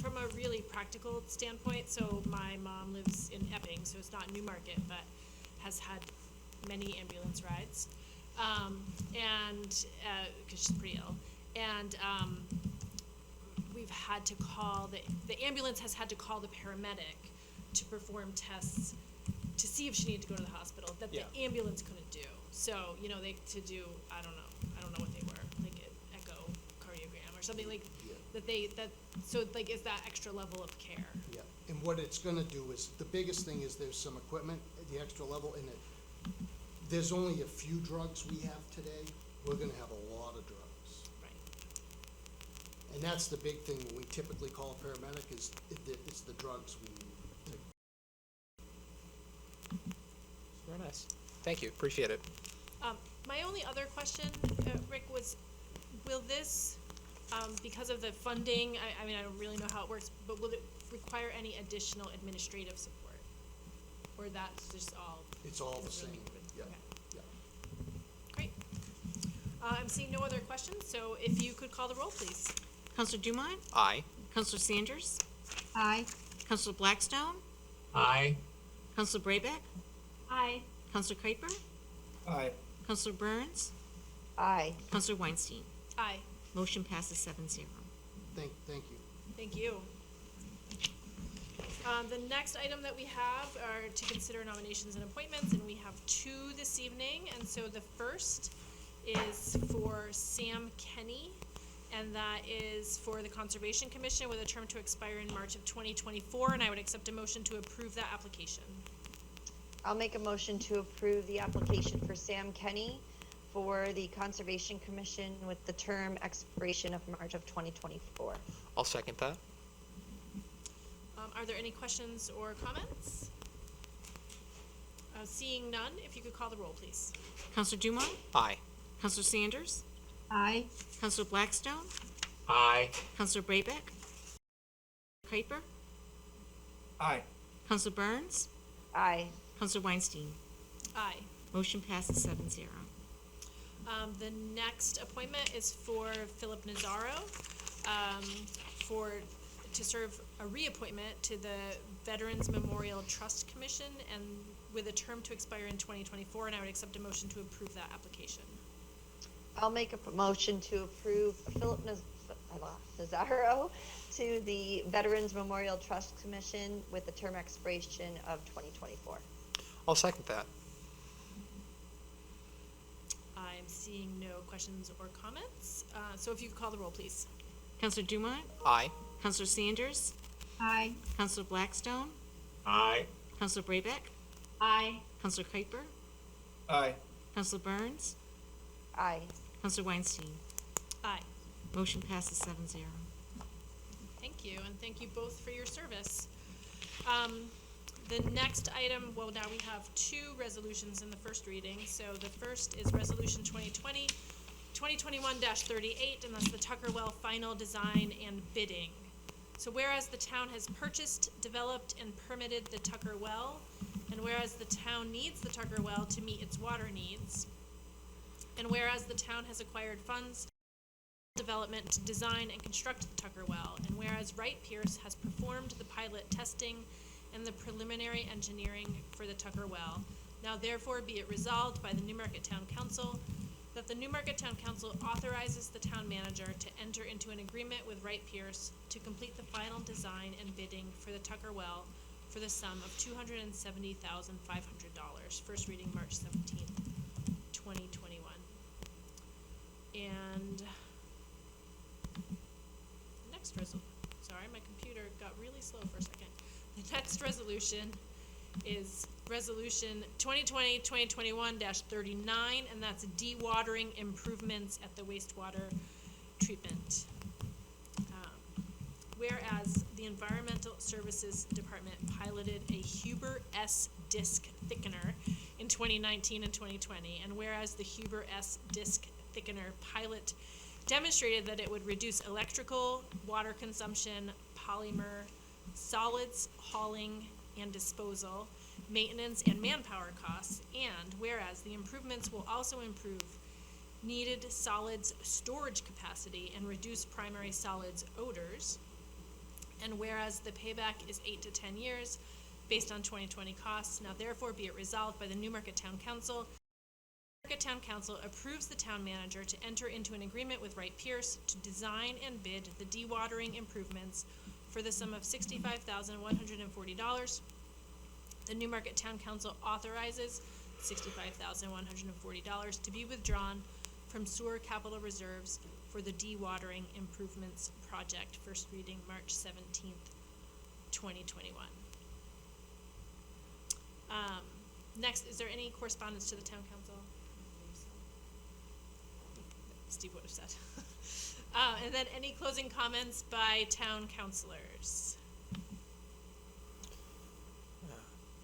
From a really practical standpoint, so my mom lives in Epping, so it's not Newmarket, but has had many ambulance rides. Because she's pretty ill. And we've had to call, the ambulance has had to call the paramedic to perform tests to see if she needed to go to the hospital that the ambulance couldn't do. So, you know, I don't know what they were, like an echocardiogram or something like so like is that extra level of care. Yeah, and what it's gonna do is, the biggest thing is there's some equipment at the extra level, and there's only a few drugs we have today. We're gonna have a lot of drugs. Right. And that's the big thing when we typically call a paramedic, is it's the drugs we need to. Very nice. Thank you. Appreciate it. My only other question, Rick, was, will this, because of the funding, I mean, I don't really know how it works, but will it require any additional administrative support? Or that's just all? It's all the is really same, good? yeah, Okay, yeah. great. I'm seeing no other questions, so if you could call the roll, please. Counselor Dumont? Aye. Counselor Sanders? Aye. Counselor Blackstone? Aye. Counselor Braybeck? Aye. Counselor Kuiper? Aye. Counselor Burns? Aye. Counselor Weinstein? Aye. Motion passes 7-0. Thank you. Thank you. The next item that we have are to consider nominations and appointments, and we have two this evening. And so the first is for Sam Kenny, and that is for the Conservation Commission with a term to expire in March of 2024, and I would accept a motion to approve that application. I'll make a motion to approve the application for Sam Kenny for the Conservation Commission with the term expiration of March of 2024. I'll second that. Are there any questions or comments? Seeing none, if you could call the roll, please. Counselor Dumont? Aye. Counselor Sanders? Aye. Counselor Blackstone? Aye. Counselor Braybeck? Kuiper? Aye. Counselor Burns? Aye. Counselor Weinstein? Aye. Motion passes 7-0. The next appointment is for Philip Nazaro, to serve a reappointment to the Veterans Memorial Trust Commission, and with a term to expire in 2024, and I would accept a motion to approve that application. I'll make a motion to approve Philip Nazaro to the Veterans Memorial Trust Commission with the term expiration of 2024. I'll second that. I'm seeing no questions or comments, so if you could call the roll, please. Counselor Dumont? Aye. Counselor Sanders? Aye. Counselor Blackstone? Aye. Counselor Braybeck? Aye. Counselor Kuiper, Aye. Counselor Burns, Aye. Counselor Weinstein. Aye. Motion passes 7-0. Thank you, and thank you both for your service. The next item, well, now we have two resolutions in the first reading. So the first is Resolution 2021-38, and that's the Tucker Well final design and bidding. So whereas the town has purchased, developed, and permitted the Tucker Well, and whereas the town needs the Tucker Well to meet its water needs, and whereas the town has acquired funds development to design and construct the Tucker Well, and whereas Wright Pierce has performed the pilot testing and the preliminary engineering for the Tucker Well, now therefore be it resolved by the Newmarket Town Council that the Newmarket Town Council authorizes the town manager to enter into an agreement with Wright Pierce to complete the final design and bidding for the Tucker Well for the sum of $270,500. First reading March 17th, 2021. And next sorry, my computer got really slow for a second. The next resolution is Resolution 2020-2021-39, and that's dewatering improvements at the wastewater treatment. Whereas the Environmental Services Department piloted a Huber S disc thickener in 2019 and 2020, and whereas the Huber S disc thickener pilot demonstrated that it would reduce electrical, water consumption, polymer, solids hauling and disposal, maintenance, and manpower costs, and whereas the improvements will also improve needed solids storage capacity and reduce primary solids odors, and whereas the payback is 8 to 10 years based on 2020 costs, now therefore be it resolved by the Newmarket Town Council. Newmarket Town Council approves the town manager to enter into an agreement with Wright Pierce to design and bid the dewatering improvements for the sum of $65,140. The Newmarket Town Council authorizes $65,140 to be withdrawn from sewer capital reserves for the dewatering improvements project. First reading March 17th, 2021. Next, is there any correspondence to the town council? Steve would have said. And then any closing comments by town councilors?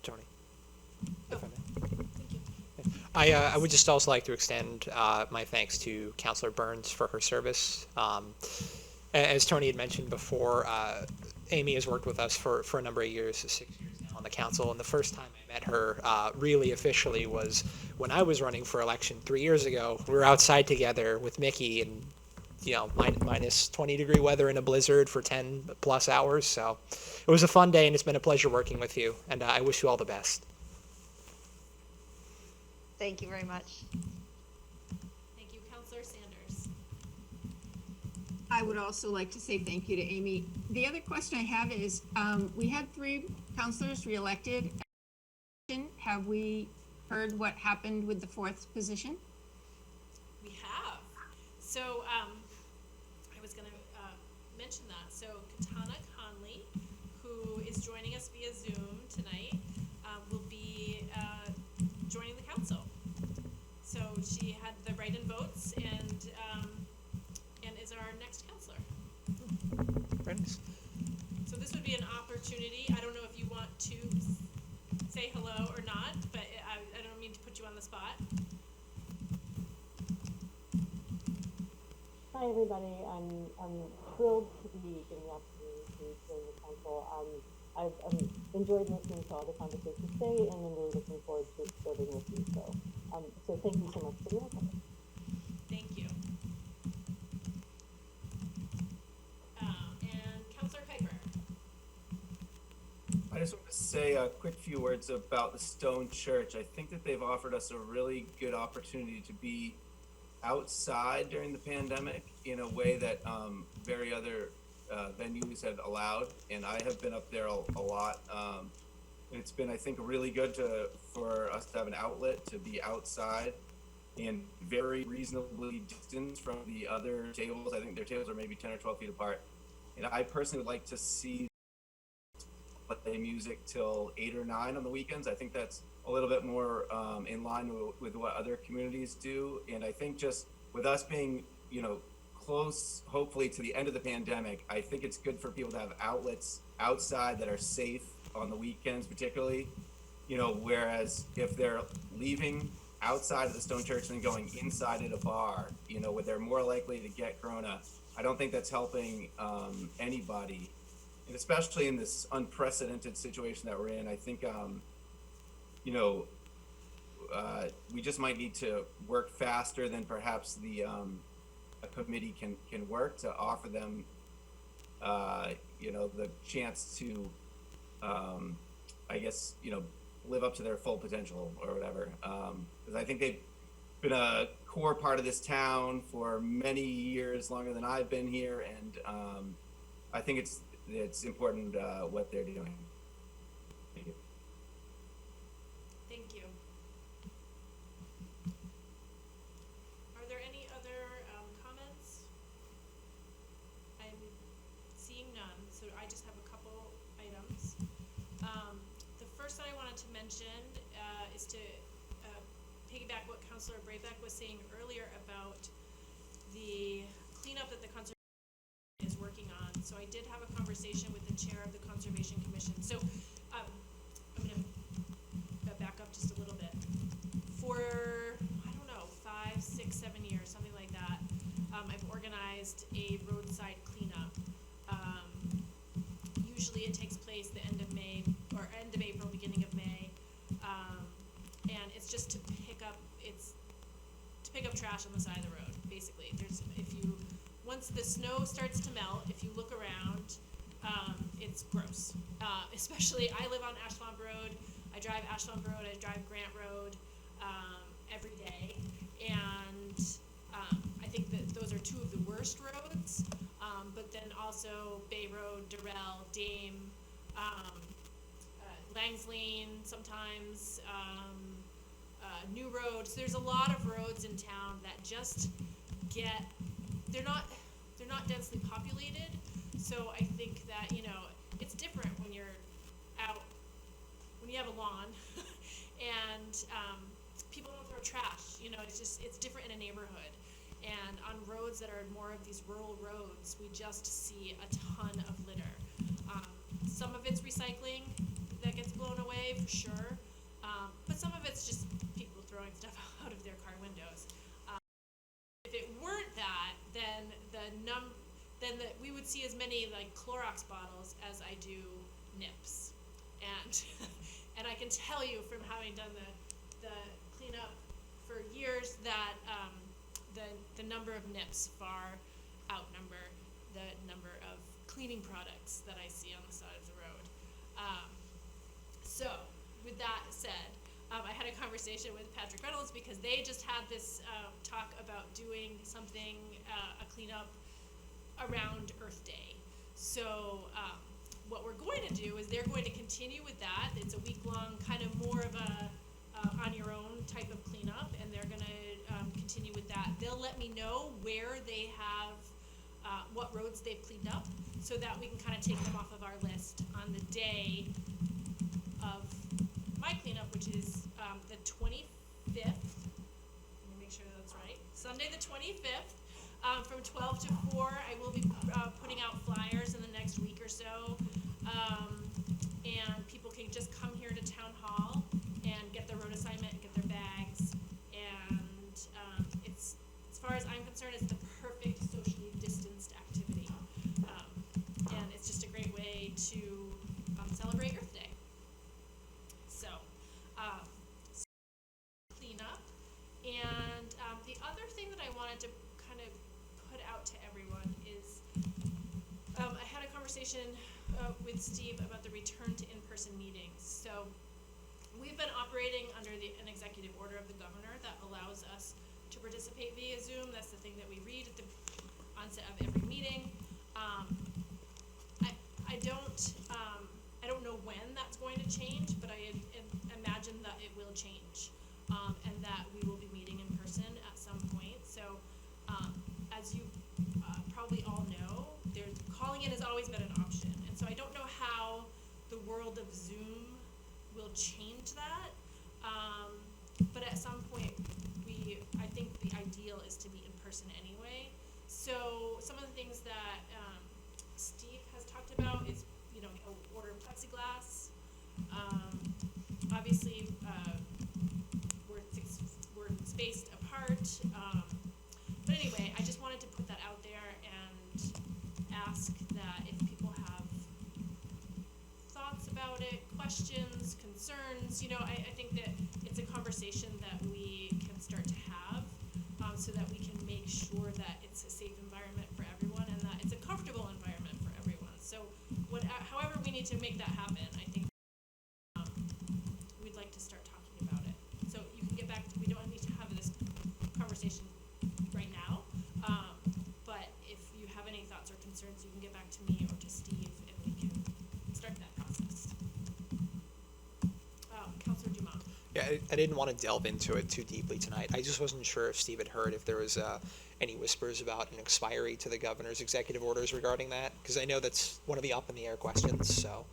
Tony. Oh, If I may. thank you. I would just also like to extend my thanks to Councilor Burns for her service. As Tony had mentioned before, Amy has worked with us for a number of years, 6 years now on the council, and the first time I met her really officially was when I was running for election 3 years ago. We were outside together with Mickey and minus 20-degree weather in a blizzard for 10 plus hours. So it was a fun day, and it's been a pleasure working with you, and I wish you all the best. Thank you very much. Thank you, Councilor Sanders. I would also like to say thank you to Amy. The other question I have is, we had 3 councilors reelected. Have we heard what happened with the 4th position? We have. So I was going to mention that. So Katana Conley, who is joining us via Zoom tonight, will be joining the council. So she had the write-in votes and is our next councilor. Very nice. So this would be an opportunity. I don't know if you want to say hello or not, but I don't mean to put you on the spot. Hi everybody, I'm thrilled to be given the opportunity to join the council. I've enjoyed listening to all the conversations today, and I'm really looking forward to serving with you. So thank you so much for the welcome. Thank you. And Councilor Kuiper. I just want to say a quick few words about the Stone Church. I think that they've offered us a really good opportunity to be outside during the pandemic in a way that very other venues have allowed, and I have been up there a lot. And it's been, I think, really good for us to have an outlet to be outside and very reasonably distanced from the other tables. I think their tables are maybe 10 or 12 feet apart. And I personally would like to see play music till 8 or 9 on the weekends. I think that's a little bit more in line with what other communities do. And I think just with us being, close, hopefully, to the end of the pandemic, I think it's good for people to have outlets outside that are safe on the weekends, particularly. Whereas if they're leaving outside of the Stone Church and going inside at a bar, where they're more likely to get corona, I don't think that's helping anybody. And especially in this unprecedented situation that we're in, I think, we just might need to work faster than perhaps a committee can work to offer them, the chance to, live up to their full potential or whatever. Because I think they've been a core part of this town for many years, longer than I've been here, and I think it's important what they're doing. Thank you. Thank you. Are there any other comments? I'm seeing none, so I just have a couple items. The first that I wanted to mention is to piggyback what Councilor Braybeck was saying earlier about the cleanup that the Conservation is working on. So I did have a conversation with the chair of the Conservation Commission. So I'm going to back up just a little bit. For, 5, 6, 7 years, something like that, I've organized a roadside cleanup. Usually it takes place the end of May, or end of April, beginning of May. And it's just to pick up trash on the side of the road, basically. Once the snow starts to melt, if you look around, it's gross. Especially, I live on Ashland Road. I drive Ashland Road, I drive Grant Road every day. And I think that those are two of the worst roads. But then also Bay Road, Durrell, Dame, Langs Lane sometimes, New Road. So there's a lot of roads in town that just they're not densely populated. So I think that, it's different when you're out, when you have a lawn and people don't throw trash, it's different in a neighborhood. And on roads that are more of these rural roads, we just see a ton of litter. Some of it's recycling that gets blown away, for sure. But some of it's just people throwing stuff out of their car windows. If it weren't that, then we would see as many like Clorox bottles as I do nips. And I can tell you from having done the cleanup for years that the number of nips far outnumber the number of cleaning products that I see on the side of the road. So with that said, I had a conversation with Patrick Reynolds because they just had this talk about doing something, a cleanup around Earth Day. So what we're going to do is they're going to continue with that. It's a week-long, kind of more of a on-your-own type of cleanup, and they're going to continue with that. They'll let me know where they have, what roads they've cleaned up, so that we can kind of take them off of our list on the day of my cleanup, which is the 25th. Let me make sure that's right. Sunday the 25th, from 12 to 4. I will be putting out flyers in the next week or so, and people can just come here to Town Hall and get their road assignment and get their bags. And it's, as far as I'm concerned, it's the perfect socially distanced activity, and it's just a great way to celebrate Earth Day. So, clean up. And the other thing that I wanted to kind of put out to everyone is I had a conversation with Steve about the return to in-person meetings. So we've been operating under an executive order of the governor that allows us to participate via Zoom. That's the thing that we read at the onset of every meeting. I don't know when that's going to change, but I imagine that it will change, and that we will be meeting in person at some point. So, as you probably all know, calling in has always been an option, and so I don't know how the world of Zoom will change that. But at some point, I think the ideal is to meet in person anyway. So some of the things that Steve has talked about is, order plexiglass. Obviously, we're spaced apart. But anyway, I just wanted to put that out there and ask that if people have thoughts about it, questions, concerns, I think that it's a conversation that we can start to have, so that we can make sure that it's a safe environment for everyone and that it's a comfortable environment for everyone. So however we need to make that happen, I think we'd like to start talking about it. So you can get back we don't need to have this conversation right now, but if you have any thoughts or concerns, you can get back to me or to Steve and we can start that process. Councilor Dumont. Yeah, I didn't want to delve into it too deeply tonight. I just wasn't sure if Steve had heard if there was any whispers about an expiry to the governor's executive orders regarding that, because I know that's one of the up-in-the-air questions, so.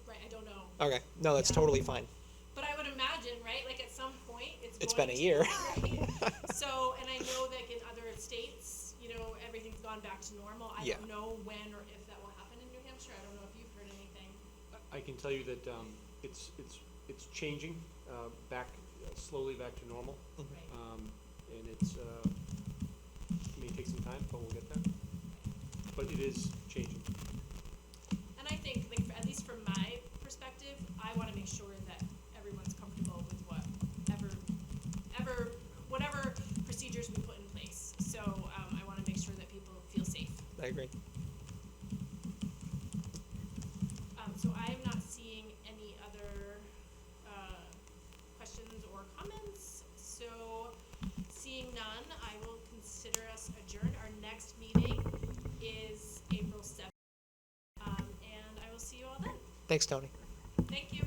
Right, I don't know. Okay, no, that's totally fine. But I would imagine, right, like at some point, it's been a year. Right? So, and I know that in other states, everything's gone back to normal. I don't know when or if that will happen in New Hampshire. I don't know if you've heard anything. I can tell you that it's changing slowly back to normal. And it may take some time, but we'll get there. But it is changing. And I think, at least from my perspective, I want to make sure that everyone's comfortable with whatever procedures we put in place. So I want to make sure that people feel safe. I agree. So I'm not seeing any other questions or comments. So seeing none, I will consider us adjourned. Our next meeting is April 7th. And I will see you all then. Thanks, Tony. Thank you.